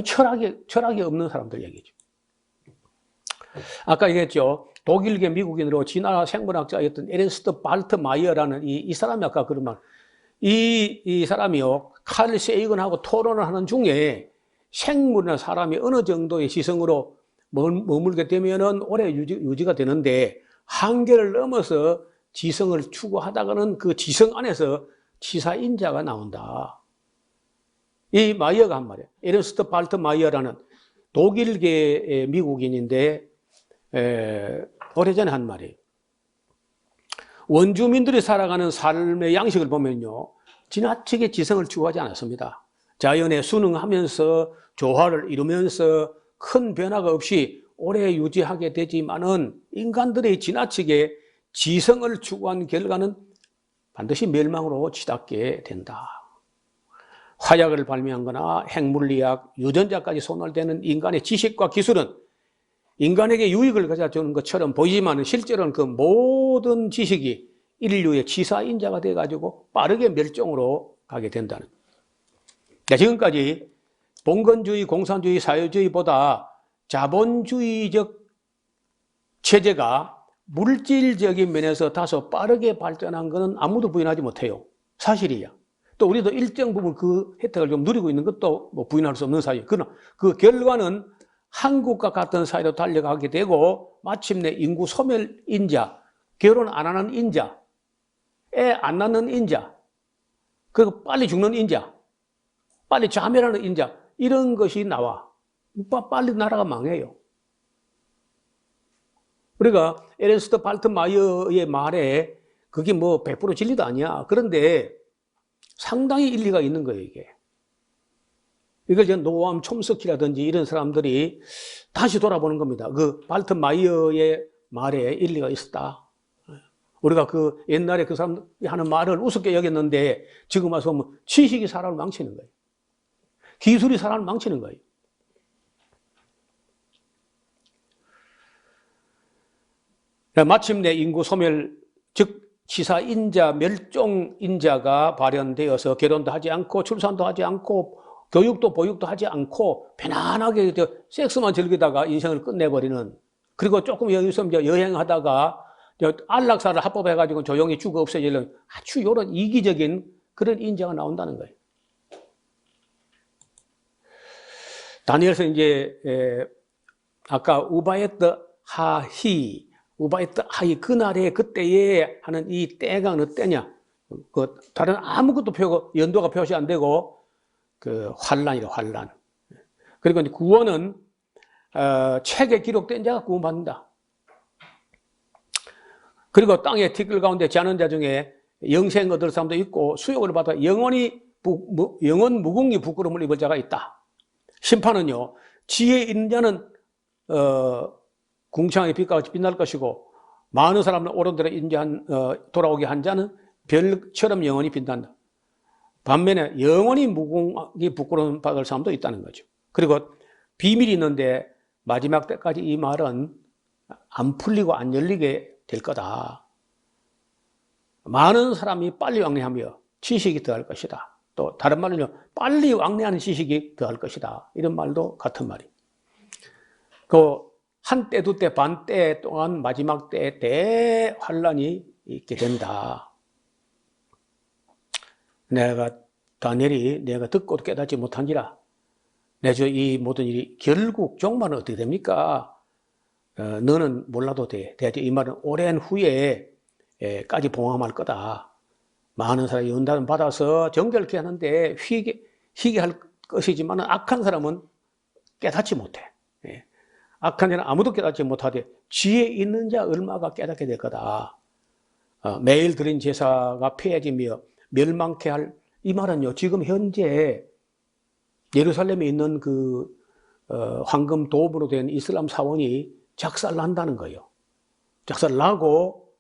S1: 철학이 없는 사람들 얘기죠. 아까 얘기했죠. 독일계 미국인으로 진화 생물학자였던 에른스트 발트마이어라는 이 사람이 아까 그런 말. 이 사람이요, 칼 세이건하고 토론을 하는 중에 생물이나 사람이 어느 정도의 지성으로 머물게 되면은 오래 유지가 되는데 한계를 넘어서 지성을 추구하다가는 그 지성 안에서 치사인자가 나온다. 이 마이어가 한 말이에요. 에른스트 발트마이어라는 독일계 미국인인데 오래전에 한 말이에요. 원주민들이 살아가는 삶의 양식을 보면요, 지나치게 지성을 추구하지 않았습니다. 자연에 순응하면서 조화를 이루면서 큰 변화가 없이 오래 유지하게 되지만은 인간들이 지나치게 지성을 추구한 결과는 반드시 멸망으로 치닫게 된다. 화약을 발명하거나 핵물리학, 유전자까지 손을 대는 인간의 지식과 기술은 인간에게 유익을 가져주는 것처럼 보이지만 실제로는 그 모든 지식이 인류의 치사인자가 돼가지고 빠르게 멸종으로 가게 된다는 거예요. 지금까지 봉건주의, 공산주의, 사회주의보다 자본주의적 체제가 물질적인 면에서 다소 빠르게 발전한 것은 아무도 부인하지 못해요. 사실이야. 또 우리도 일정 부분 그 혜택을 좀 누리고 있는 것도 뭐 부인할 수 없는 사실이에요. 그러나 그 결과는 한국과 같은 사회로 달려가게 되고 마침내 인구 소멸 인자, 결혼 안 하는 인자, 애 안 낳는 인자, 그리고 빨리 죽는 인자, 빨리 자멸하는 인자, 이런 것이 나와. 빨리 나라가 망해요. 우리가 에른스트 발트마이어의 말에 그게 뭐 100% 진리도 아니야. 그런데 상당히 일리가 있는 거예요, 이게. 이걸 이제 노암 촘스키라든지 이런 사람들이 다시 돌아보는 겁니다. 그 발트마이어의 말에 일리가 있었다. 우리가 그 옛날에 그 사람이 하는 말을 우습게 여겼는데 지금 와서 보면 지식이 사람을 망치는 거예요. 기술이 사람을 망치는 거예요. 마침내 인구 소멸, 즉 치사인자, 멸종인자가 발현되어서 결혼도 하지 않고 출산도 하지 않고 교육도 보육도 하지 않고 편안하게 섹스만 즐기다가 인생을 끝내버리는, 그리고 조금 여기서 여행하다가 안락사를 합법해가지고 조용히 죽어 없어지는 아주 이런 이기적인 그런 인자가 나온다는 거예요. 다니엘서 이제 아까 우바에트 하히 그날에 그때에 하는 이 때가 어느 때냐? 그 다른 아무것도 연도가 표시 안 되고 그 환란이래, 환란. 그리고 이제 구원은 책에 기록된 자가 구원받는다. 그리고 땅의 티끌 가운데 자는 자 중에 영생 얻을 사람도 있고 수욕을 받아 영원 무궁히 부끄러움을 입을 자가 있다. 심판은요, 지혜 있는 자는 궁창의 빛과 같이 빛날 것이고 많은 사람을 옳은 대로 돌아오게 한 자는 별처럼 영원히 빛난다. 반면에 영원히 무궁히 부끄러움 받을 사람도 있다는 거죠. 그리고 비밀이 있는데 마지막 때까지 이 말은 안 풀리고 안 열리게 될 거다. 많은 사람이 빨리 왕래하며 지식이 더할 것이다. 또 다른 말로는 빨리 왕래하는 지식이 더할 것이다. 이런 말도 같은 말이에요. 한 때, 두 때, 반 때 동안 마지막 때에 대환란이 있게 된다. 다니엘이 내가 듣고도 깨닫지 못한지라. 내저 이 모든 일이 결국 종말은 어떻게 됩니까? 너는 몰라도 돼. 이 말은 오랜 후에까지 봉함할 거다. 많은 사람이 연단을 받아서 정결케 하는데 희게 할 것이지만 악한 사람은 깨닫지 못해. 악한 자는 아무도 깨닫지 못하되 지혜 있는 자 얼마가 깨닫게 될 거다. 매일 드린 제사가 폐해지며 멸망케 할, 이 말은요, 지금 현재 예루살렘에 있는 그 황금 도움으로 된 이슬람 사원이 작살을 한다는 거예요. 작살을 나고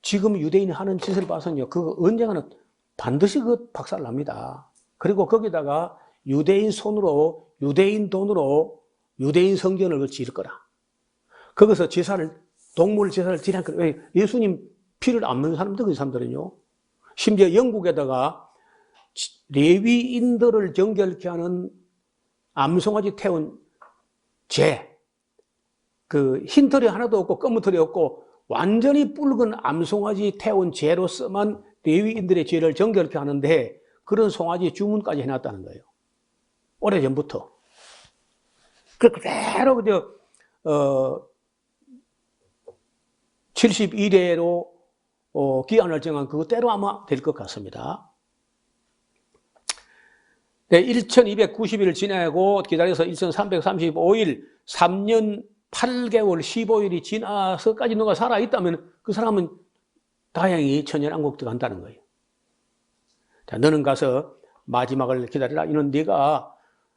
S1: 지금 유대인이 하는 짓을 봐서는요, 그거 언젠가는 반드시 그 박살 납니다. 그리고 거기다가 유대인 손으로, 유대인 돈으로 유대인 성전을 지을 거라. 거기서 동물 제사를 지낼 거라. 왜? 예수님 피를 안 먹는 사람들, 그 사람들은요. 심지어 영국에다가 레위인들을 정결케 하는 암송아지 태운 흰 털이 하나도 없고 검은 털이 없고 완전히 붉은 암송아지 태운 재로서만 레위인들의 죄를 정결케 하는데 그런 송아지 주문까지 해놨다는 거예요. 오래전부터. 그대로 71회로 기한을 정한 그대로 아마 될 것 같습니다. 네, 1290일을 지나고 기다려서 1335일, 3년 8개월 15일이 지나서까지 누가 살아있다면 그 사람은 다행히 천연왕국 들어간다는 거예요. 자, 너는 가서 마지막을 기다리라. 이는 네가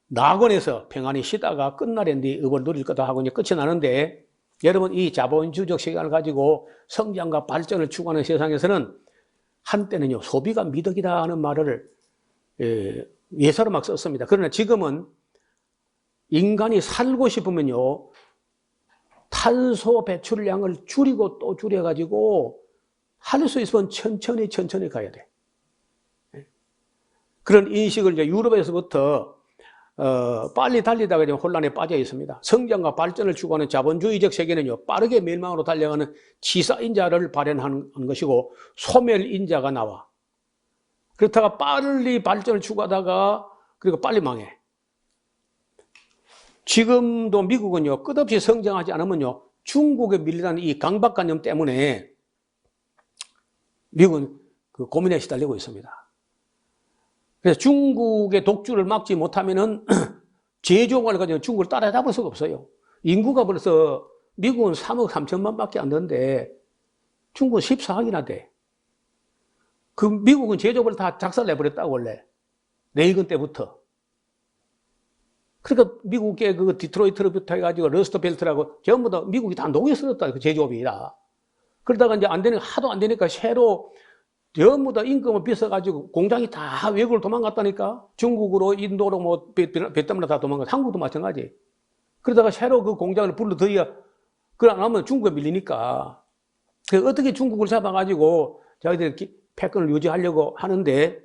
S1: 낙원에서 평안히 쉬다가 끝날에 네 업을 누릴 거다 하고 이제 끝이 나는데, 여러분, 이 자본주의적 시간을 가지고 성장과 발전을 추구하는 세상에서는 한때는요, 소비가 미덕이다 하는 말을 예사로 막 썼습니다. 그러나 지금은 인간이 살고 싶으면요, 탄소 배출량을 줄이고 또 줄여가지고 할 수 있으면 천천히 가야 돼. 그런 인식을 이제 유럽에서부터 빨리 달리다가 이제 혼란에 빠져 있습니다. 성장과 발전을 추구하는 자본주의적 세계는요, 빠르게 멸망으로 달려가는 치사인자를 발현하는 것이고 소멸인자가 나와. 그렇다가 빨리 발전을 추구하다가 그리고 빨리 망해. 지금도 미국은요, 끝없이 성장하지 않으면요, 중국에 밀리는 이 강박관념 때문에 미국은 그 고민에 시달리고 있습니다. 그래서 중국의 독주를 막지 못하면은 제조업을 가지고 중국을 따라잡을 수가 없어요. 인구가 벌써 미국은 3억 3천만 밖에 안 되는데 중국은 14억이나 돼. 그 미국은 제조업을 다 작살내버렸다고 원래. 레이건 때부터. 그러니까 미국의 그 디트로이트로부터 해가지고 러스트벨트라고 전부 다 미국이 다 녹여 쓸었다. 그 제조업이다. 그러다가 이제 하도 안 되니까 새로 전부 다 임금을 빚어가지고 공장이 다 외국으로 도망갔다니까. 중국으로, 인도로, 뭐 베트남으로 다 도망갔어. 한국도 마찬가지. 그러다가 새로 그 공장을 불러들여. 그걸 안 하면 중국에 밀리니까. 그래서 어떻게 중국을 잡아가지고 자기들이 패권을 유지하려고 하는데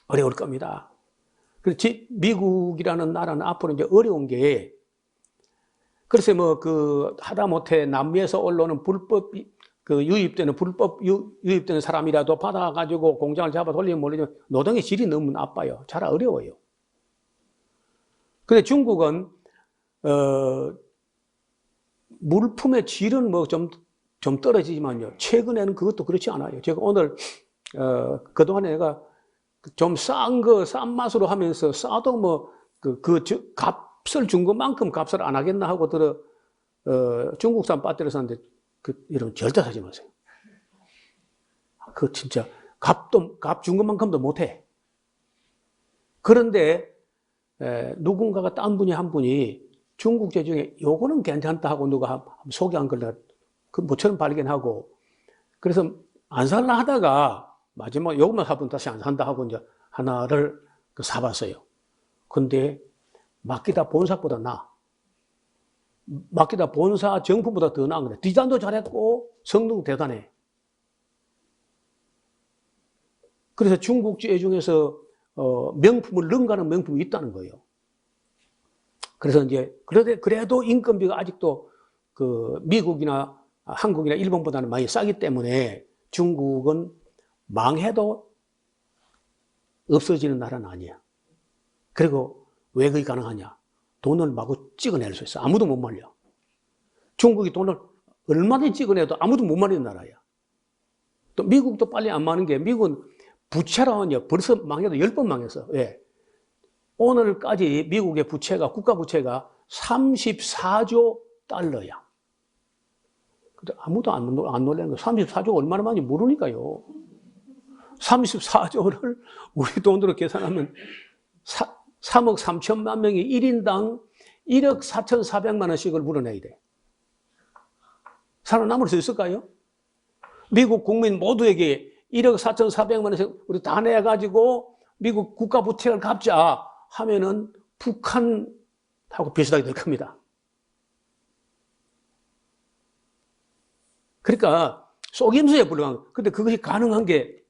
S1: 어려울 겁니다. 그렇지, 미국이라는 나라는 앞으로 이제 어려운 게, 글쎄 뭐 하다못해 남미에서 올라오는 유입되는 사람이라도 받아가지고 공장을 잡아 돌리면 모르지만 노동의 질이 너무 나빠요. 잘 어려워요. 근데 중국은, 물품의 질은 뭐 좀 떨어지지만요. 최근에는 그것도 그렇지 않아요. 제가 오늘, 그동안에 내가 좀 싼 맛으로 하면서 싸도 뭐, 값을 준 것만큼 값을 안 하겠나 하고 중국산 배터리 샀는데, 이런 절대 사지 마세요. 진짜, 값 준 것만큼도 못 해. 그런데, 누군가가 딴 분이 한 분이 중국제 중에 요거는 괜찮다 하고 누가 소개한 걸 모처럼 발견하고, 그래서 안 살라 하다가, 마지막 요것만 사본 다시 안 산다 하고 이제 하나를 사봤어요. 근데 마키다 본사보다 나아. 마키다 본사 정품보다 더 나은 거래. 디자인도 잘했고 성능도 대단해. 그래서 중국제 중에서 명품을 능가하는 명품이 있다는 거예요. 그래서 이제 그래도 인건비가 아직도 미국이나 한국이나 일본보다는 많이 싸기 때문에 중국은 망해도 없어지는 나라는 아니야. 그리고 왜 그게 가능하냐? 돈을 마구 찍어낼 수 있어. 아무도 못 말려. 중국이 돈을 얼마든지 찍어내도 아무도 못 말리는 나라야. 또 미국도 빨리 안 망하는 게, 미국은 부채라면요, 벌써 망해도 10번 망했어. 왜? 오늘까지 미국의 부채가, 국가 부채가 34조 달러야. 근데 아무도 안 놀라는 거야. 34조가 얼마나 많이 모르니까요. 34조를 우리 돈으로 계산하면 3억 3천만 명이 1인당 1억 4,400만 원씩을 물어내야 돼. 살아남을 수 있을까요? 미국 국민 모두에게 1억 4,400만 원씩 우리 다 내가지고 미국 국가 부채를 갚자 하면은 북한하고 비슷하게 될 겁니다. 그러니까 속임수에 불과한 거. 근데 그것이 가능한 게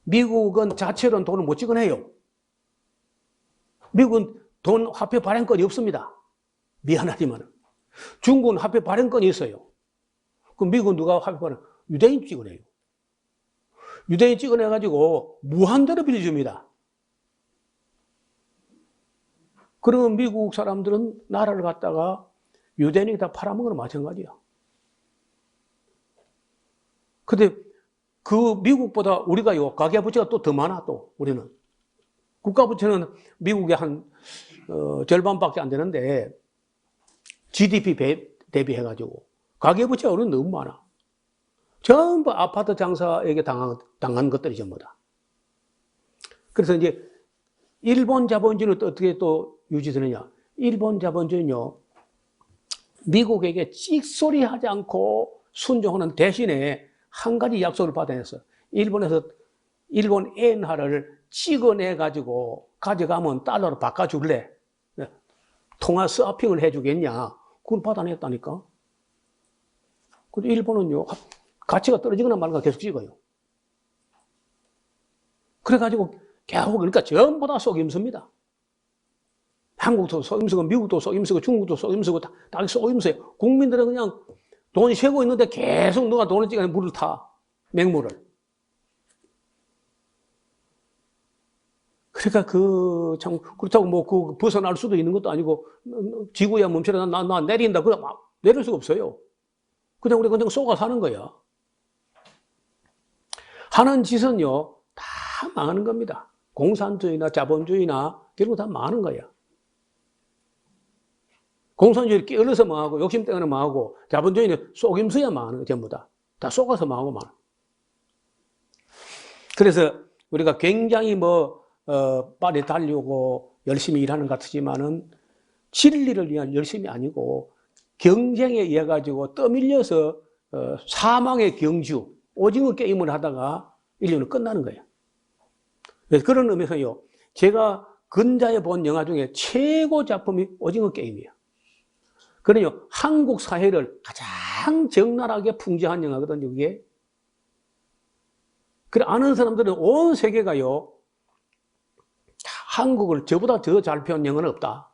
S1: 미국은 자체로는 돈을 못 찍어내요. 미국은 돈 화폐 발행권이 없습니다. 미안하지만. 중국은 화폐 발행권이 있어요. 그럼 미국은 누가 화폐 발행? 유대인 찍어내요. 유대인 찍어내가지고 무한대로 빌려줍니다. 그러면 미국 사람들은 나라를 갖다가 유대인이 다 팔아먹는 거 마찬가지야. 근데 그 미국보다 우리가 가계부채가 또 더 많아, 또 우리는. 국가부채는 미국의 한 절반밖에 안 되는데 GDP 대비해가지고 가계부채가 우리는 너무 많아. 전부 아파트 장사에게 당한 것들이 전부 다. 그래서 이제 일본 자본주의는 또 어떻게 또 유지되느냐. 일본 자본주의는요, 미국에게 찍소리하지 않고 순종하는 대신에 한 가지 약속을 받아냈어. 일본에서 일본 엔화를 찍어내가지고 가져가면 달러로 바꿔줄래? 통화 스와핑을 해주겠냐? 그걸 받아냈다니까. 근데 일본은요, 가치가 떨어지거나 말거나 계속 찍어요. 그래가지고 결국 그러니까 전부 다 속임수입니다. 한국도 속임수고 미국도 속임수고 중국도 속임수고 다 속임수예요. 국민들은 그냥 돈이 새고 있는데 계속 누가 돈을 찍어내 물을 타. 맹물을. 그러니까 참 그렇다고 뭐 벗어날 수도 있는 것도 아니고 지구야 멈춰라 나 내린다. 그래 막 내릴 수가 없어요. 그냥 우리 그냥 쏘가 사는 거야. 하는 짓은요 다 망하는 겁니다. 공산주의나 자본주의나 결국 다 망하는 거야. 공산주의를 끼어넣어서 망하고 욕심 때문에 망하고 자본주의는 속임수야 망하는 거 전부 다. 다 속아서 망하고 망. 그래서 우리가 굉장히 빨리 달리고 열심히 일하는 것 같지만은 진리를 위한 열심이 아니고 경쟁에 의해 가지고 떠밀려서 사망의 경주, 오징어 게임을 하다가 인류는 끝나는 거예요. 그래서 그런 의미에서요, 제가 근자에 본 영화 중에 최고 작품이 오징어 게임이에요. 그러니까 한국 사회를 가장 적나라하게 풍자한 영화거든요, 그게. 그래, 아는 사람들은 온 세계가요, 한국을 저보다 더 잘 표현한 영화는 없다.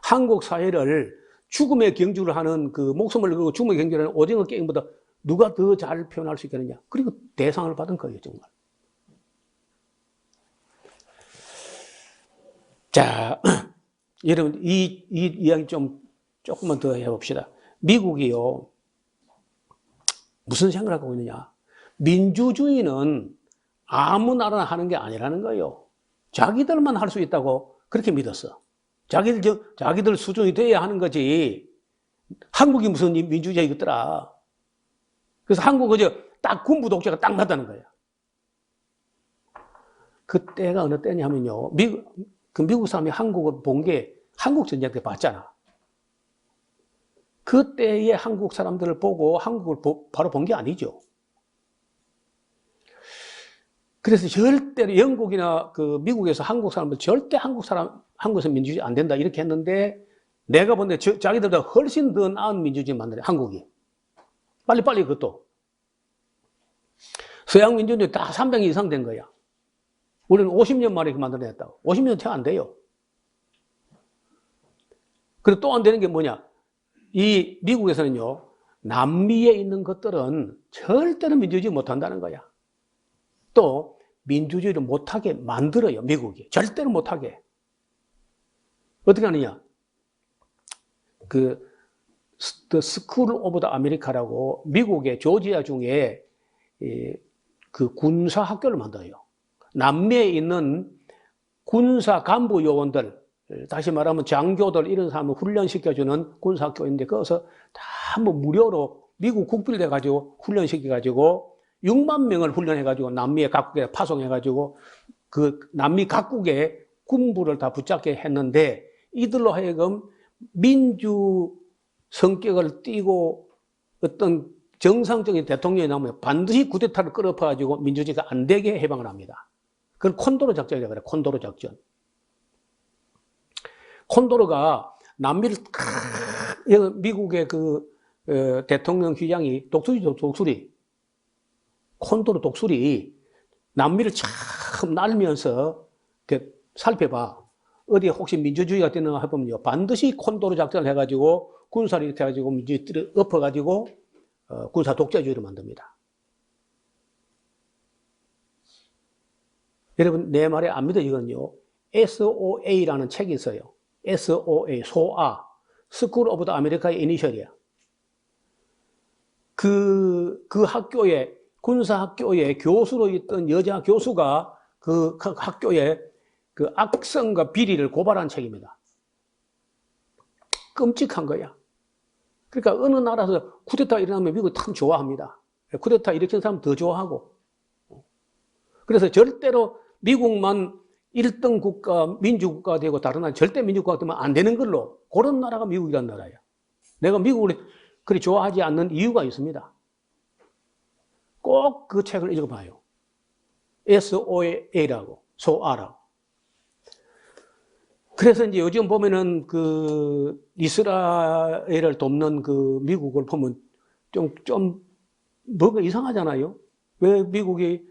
S1: 한국 사회를 죽음의 경주를 하는 그 목숨을 걸고 죽음의 경주를 하는 오징어 게임보다 누가 더 잘 표현할 수 있겠느냐. 그리고 대상을 받은 거예요, 정말. 자, 여러분, 이 이야기 조금만 더 해봅시다. 미국이요, 무슨 생각을 하고 있느냐. 민주주의는 아무 나라나 하는 게 아니라는 거예요. 자기들만 할 수 있다고 그렇게 믿었어. 자기들 수준이 돼야 하는 거지. 한국이 무슨 민주주의겠더라. 그래서 한국은 딱 군부 독재가 딱 맞다는 거야. 그때가 어느 때냐면요. 미국 사람이 한국을 본 게 한국 전쟁 때 봤잖아. 그때의 한국 사람들을 보고 한국을 바로 본 게 아니죠. 그래서 절대로 영국이나 미국에서 한국 사람들 절대 한국에서 민주주의 안 된다 이렇게 했는데 내가 본 데 자기들보다 훨씬 더 나은 민주주의 만들어요, 한국이. 빨리 그것도. 서양 민주주의 다 300년 이상 된 거야. 우리는 50년 만에 만들어냈다고. 50년 채 안 돼요. 그리고 또 안 되는 게 뭐냐. 이 미국에서는요, 남미에 있는 것들은 절대로 민주주의 못 한다는 거야. 또 민주주의를 못하게 만들어요, 미국이. 절대로 못하게. 어떻게 하느냐. The School of the America라고 미국의 조지아 중에 그 군사 학교를 만들어요. 남미에 있는 군사 간부 요원들, 다시 말하면 장교들 이런 사람을 훈련시켜주는 군사학교인데 거기서 다 무료로 미국 국비를 내가지고 훈련시켜가지고 6만 명을 훈련해가지고 남미의 각국에 파송해가지고 그 남미 각국의 군부를 다 붙잡게 했는데 이들로 하여금 민주 성격을 띠고 어떤 정상적인 대통령이 나오면 반드시 쿠데타를 끌어파가지고 민주주의가 안 되게 해방을 합니다. 그걸 콘도르 작전이라고 그래요. 콘도르 작전. 콘도르가 남미를 미국의 대통령 휴양이 독수리죠, 독수리. 콘도르 독수리 남미를 참 날면서 살펴봐. 어디 혹시 민주주의가 되는가 해보면요. 반드시 콘도르 작전을 해가지고 군사를 이렇게 해가지고 민주주의를 엎어가지고 군사 독재주의를 만듭니다. 여러분, 내 말에 안 믿어지거든요. SOA라는 책이 있어요. SOA, 소아. 스쿨 오브 더 아메리카의 이니셜이야. 그 학교에, 군사학교에 교수로 있던 여자 교수가 그 학교에 그 악성과 비리를 고발한 책입니다. 끔찍한 거야. 그러니까 어느 나라에서 쿠데타 일어나면 미국이 참 좋아합니다. 쿠데타 일으킨 사람 더 좋아하고. 그래서 절대로 미국만 1등 국가, 민주국가가 되고 다른 나라 절대 민주국가가 되면 안 되는 걸로 그런 나라가 미국이라는 나라예요. 내가 미국을 그리 좋아하지 않는 이유가 있습니다. 꼭 그 책을 읽어봐요. SOA라고, 소아라고. 그래서 이제 요즘 보면은 그 이스라엘을 돕는 그 미국을 보면 좀 뭐가 이상하잖아요. 왜 미국이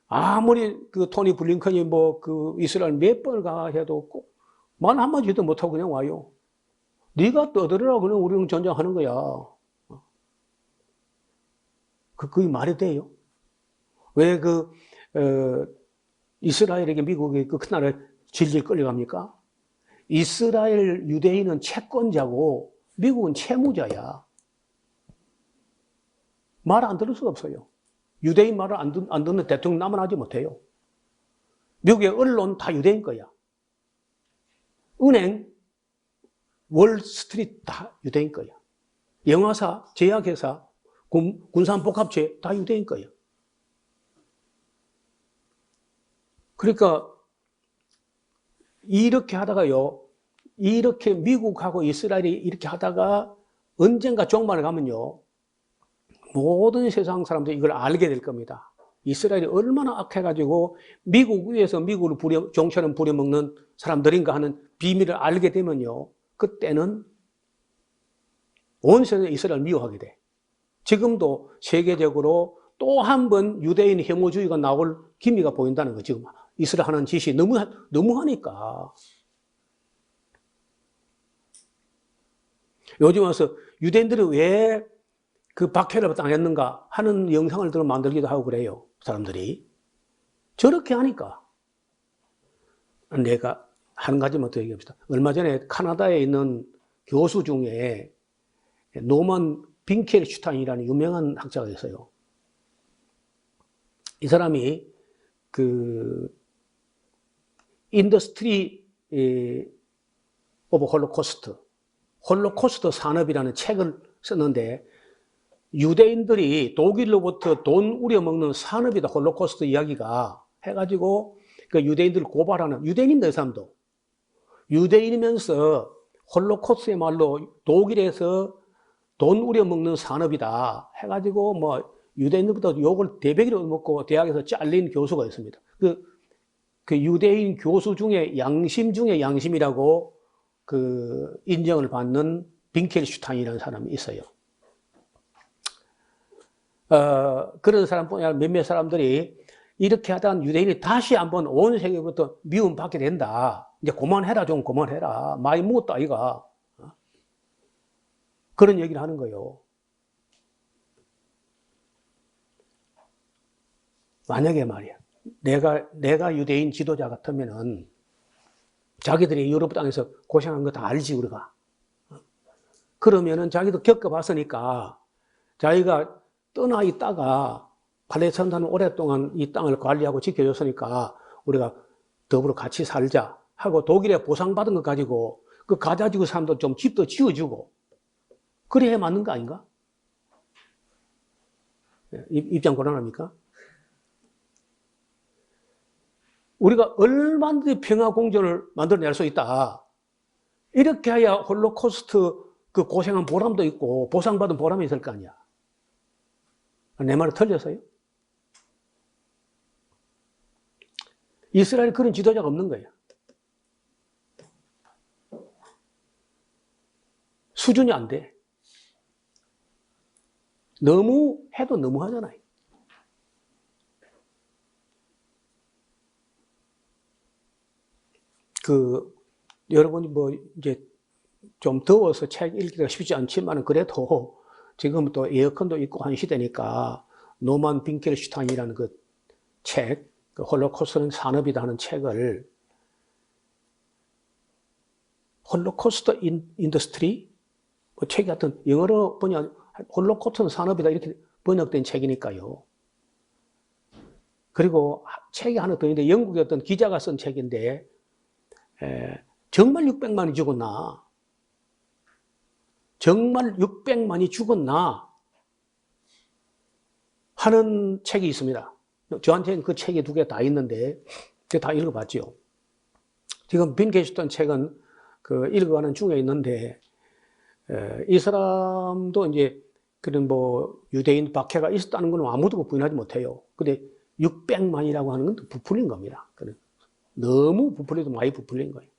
S1: 아무리 그 토니 블링컨이 뭐 그 이스라엘 몇 번을 가 해도 꼭 말 한마디도 못하고 그냥 와요. 네가 떠들으라 그러면 우리는 전쟁하는 거야. 그게 말이 돼요? 왜 이스라엘에게 미국이 그 큰 나라에 질질 끌려갑니까? 이스라엘 유대인은 채권자고 미국은 채무자야. 말 안 들을 수가 없어요. 유대인 말을 안 듣는 대통령 남아나지 못해요. 미국의 언론 다 유대인 거야. 은행, 월스트리트 다 유대인 거야. 영화사, 제약회사, 군산복합체 다 유대인 거야. 그러니까 이렇게 하다가요, 이렇게 미국하고 이스라엘이 이렇게 하다가 언젠가 종말에 가면요, 모든 세상 사람들이 이걸 알게 될 겁니다. 이스라엘이 얼마나 악해가지고 미국 위에서 미국을 종처럼 부려먹는 사람들인가 하는 비밀을 알게 되면요, 그때는 온 세상에 이스라엘을 미워하게 돼. 지금도 세계적으로 또 한 번 유대인 혐오주의가 나올 기미가 보인다는 거. 지금 이스라엘 하는 짓이 너무하니까. 요즘 와서 유대인들이 왜 그 박해를 당했는가 하는 영상을 만들기도 하고 그래요. 사람들이. 저렇게 하니까. 내가 한 가지만 더 얘기합시다. 얼마 전에 카나다에 있는 교수 중에 노만 빙켈슈타인이라는 유명한 학자가 있어요. 이 사람이 인더스트리 오브 홀로코스트 산업이라는 책을 썼는데, 유대인들이 독일로부터 돈 우려먹는 산업이다, 홀로코스트 이야기가 해가지고 그 유대인들을 고발하는, 유대인입니다, 이 사람도. 유대인이면서 홀로코스트의 말로 독일에서 돈 우려먹는 산업이다 해가지고 뭐 유대인들부터 욕을 대배기로 먹고 대학에서 잘린 교수가 있습니다. 그 유대인 교수 중에 양심 중에 양심이라고 인정을 받는 빙켈슈타인이라는 사람이 있어요. 그런 사람뿐이 아니라 몇몇 사람들이 이렇게 하다가 유대인이 다시 한번 온 세계부터 미움받게 된다. 이제 그만해라, 좀 그만해라. 많이 먹었다, 아이가. 그런 얘기를 하는 거예요. 만약에 말이야, 내가 유대인 지도자 같으면은 자기들이 유럽 땅에서 고생한 거 다 알지, 우리가. 그러면은 자기도 겪어봤으니까 자기가 떠나 있다가 팔레스타인은 오랫동안 이 땅을 관리하고 지켜줬으니까 우리가 더불어 같이 살자 하고 독일에 보상받은 것 가지고 그 가자지구 사람도 좀 집도 지어주고 그래야 맞는 거 아닌가? 입장 곤란합니까? 우리가 얼마든지 평화 공존을 만들어낼 수 있다. 이렇게 해야 홀로코스트 그 고생한 보람도 있고 보상받은 보람이 있을 거 아니야. 내 말이 틀렸어요? 이스라엘에 그런 지도자가 없는 거예요. 수준이 안 돼. 너무 해도 너무 하잖아요. 여러분이 이제 좀 더워서 책 읽기가 쉽지 않지만 그래도 지금 또 에어컨도 있고 한 시대니까 노만 빈켈슈타인이라는 그 책, 그 홀로코스트는 산업이다 하는 책을 홀로코스트 인더스트리? 책이 하여튼 영어로 번역, 홀로코스트는 산업이다 이렇게 번역된 책이니까요. 그리고 책이 하나 더 있는데 영국의 어떤 기자가 쓴 책인데 정말 600만이 죽었나? 정말 600만이 죽었나? 하는 책이 있습니다. 저한테는 그 책이 2개 다 있는데 다 읽어봤죠. 지금 빈 게슈턴 책은 그 읽어가는 중에 있는데 이 사람도 이제 그런 유대인 박해가 있었다는 건 아무도 부인하지 못해요. 근데 600만이라고 하는 건 부풀린 겁니다. 너무 부풀려도 많이 부풀린 거예요.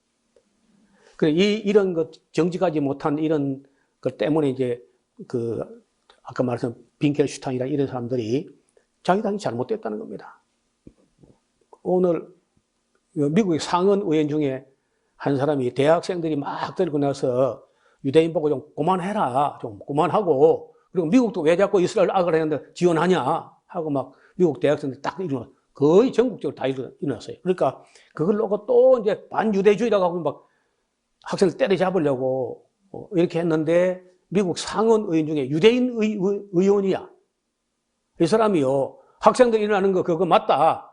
S1: 이런 것 정직하지 못한 이런 것 때문에 이제 아까 말했던 빈켈슈타인이나 이런 사람들이 자기 당이 잘못됐다는 겁니다. 오늘 미국의 상원 의원 중에 한 사람이 대학생들이 막 들고 나서 유대인 보고 좀 그만해라, 좀 그만하고, 그리고 미국도 왜 자꾸 이스라엘 악을 했는데 지원하냐 하고 막 미국 대학생들이 딱 일어났어요. 거의 전국적으로 다 일어났어요. 그러니까 그걸 놓고 또 이제 반유대주의라고 하고 막 학생을 때려잡으려고 이렇게 했는데 미국 상원 의원 중에 유대인 의원이야. 이 사람이요. 학생들 일어나는 거 그거 맞다.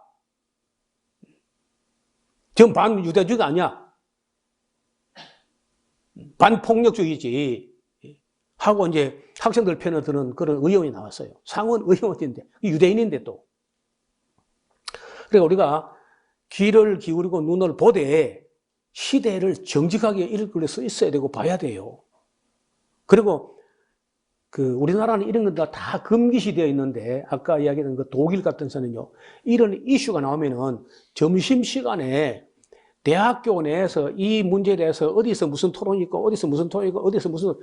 S1: 지금 반유대주의가 아니야. 반폭력주의지. 하고 이제 학생들 편을 드는 그런 의원이 나왔어요. 상원 의원인데, 유대인인데 또. 그러니까 우리가 귀를 기울이고 눈을 보되 시대를 정직하게 읽을 수 있어야 되고 봐야 돼요. 그리고 우리나라는 이런 건 다 금기시되어 있는데 아까 이야기했던 그 독일 같은 데는요, 이런 이슈가 나오면은 점심시간에 대학교 내에서 이 문제에 대해서 어디서 무슨 토론이 있고 어디서 무슨 토론이 있고 어디서 무슨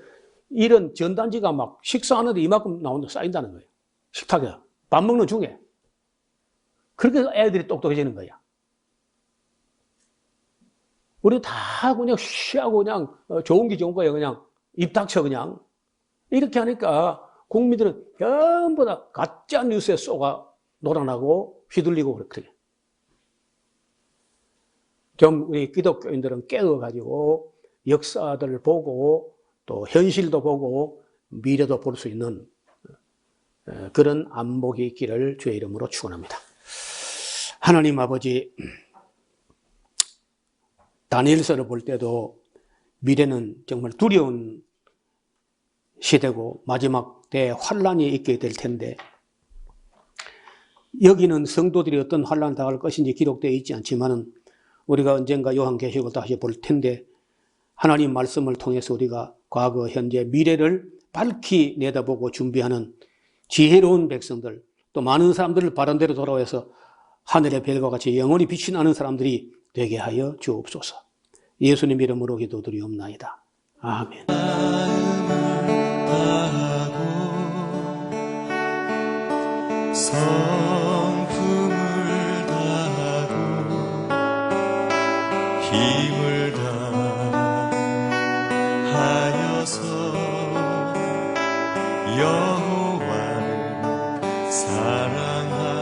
S1: 이런 전단지가 막 식사하는데 이만큼 쌓인다는 거예요. 식탁에 밥 먹는 중에. 그렇게 애들이 똑똑해지는 거야. 우리 다 그냥 쉬하고 그냥 좋은 게 좋은 거예요. 그냥 입 닥쳐 그냥. 이렇게 하니까 국민들은 전부 다 가짜 뉴스에 쏘가 놀아나고 휘둘리고 그렇게. 좀 우리 기독교인들은 깨어가지고 역사들을 보고 또 현실도 보고 미래도 볼 수 있는 그런 안목이 있기를 주의 이름으로 축원합니다. 하나님 아버지, 다니엘서를 볼 때도 미래는 정말 두려운 시대고 마지막 때 환란이 있게 될 텐데 여기는 성도들이 어떤 환란을 당할 것인지 기록되어 있지 않지만은 우리가 언젠가 요한계시록을 다시 볼 텐데 하나님 말씀을 통해서 우리가 과거, 현재, 미래를 밝히 내다보고 준비하는 지혜로운 백성들, 또 많은 사람들을 바른대로 돌아와서 하늘의 별과 같이 영원히 빛이 나는 사람들이 되게 하여 주옵소서. 예수님 이름으로 기도드리옵나이다. 아멘.
S3: 성품을 다하고 힘을 다하여서 여호와를 사랑하라.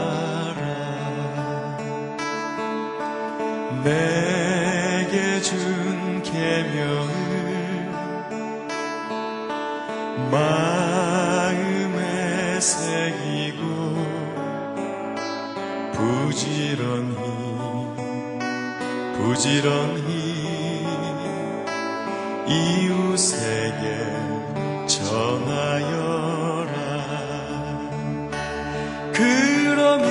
S3: 내게 준 계명을 마음에 새기고 부지런히 이웃에게 전하여라. 그러면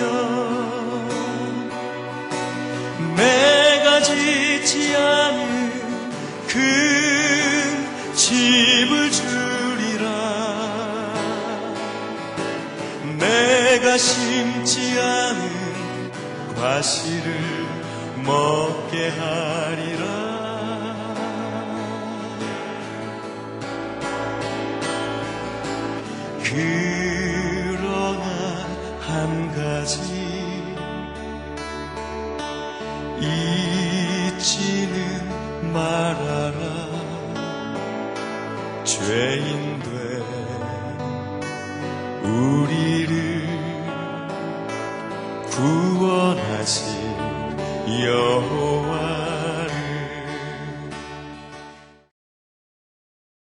S3: 내가 심지 않은 과실을 먹게 하리라. 그러나 한 가지 잊지는 말아라. 죄인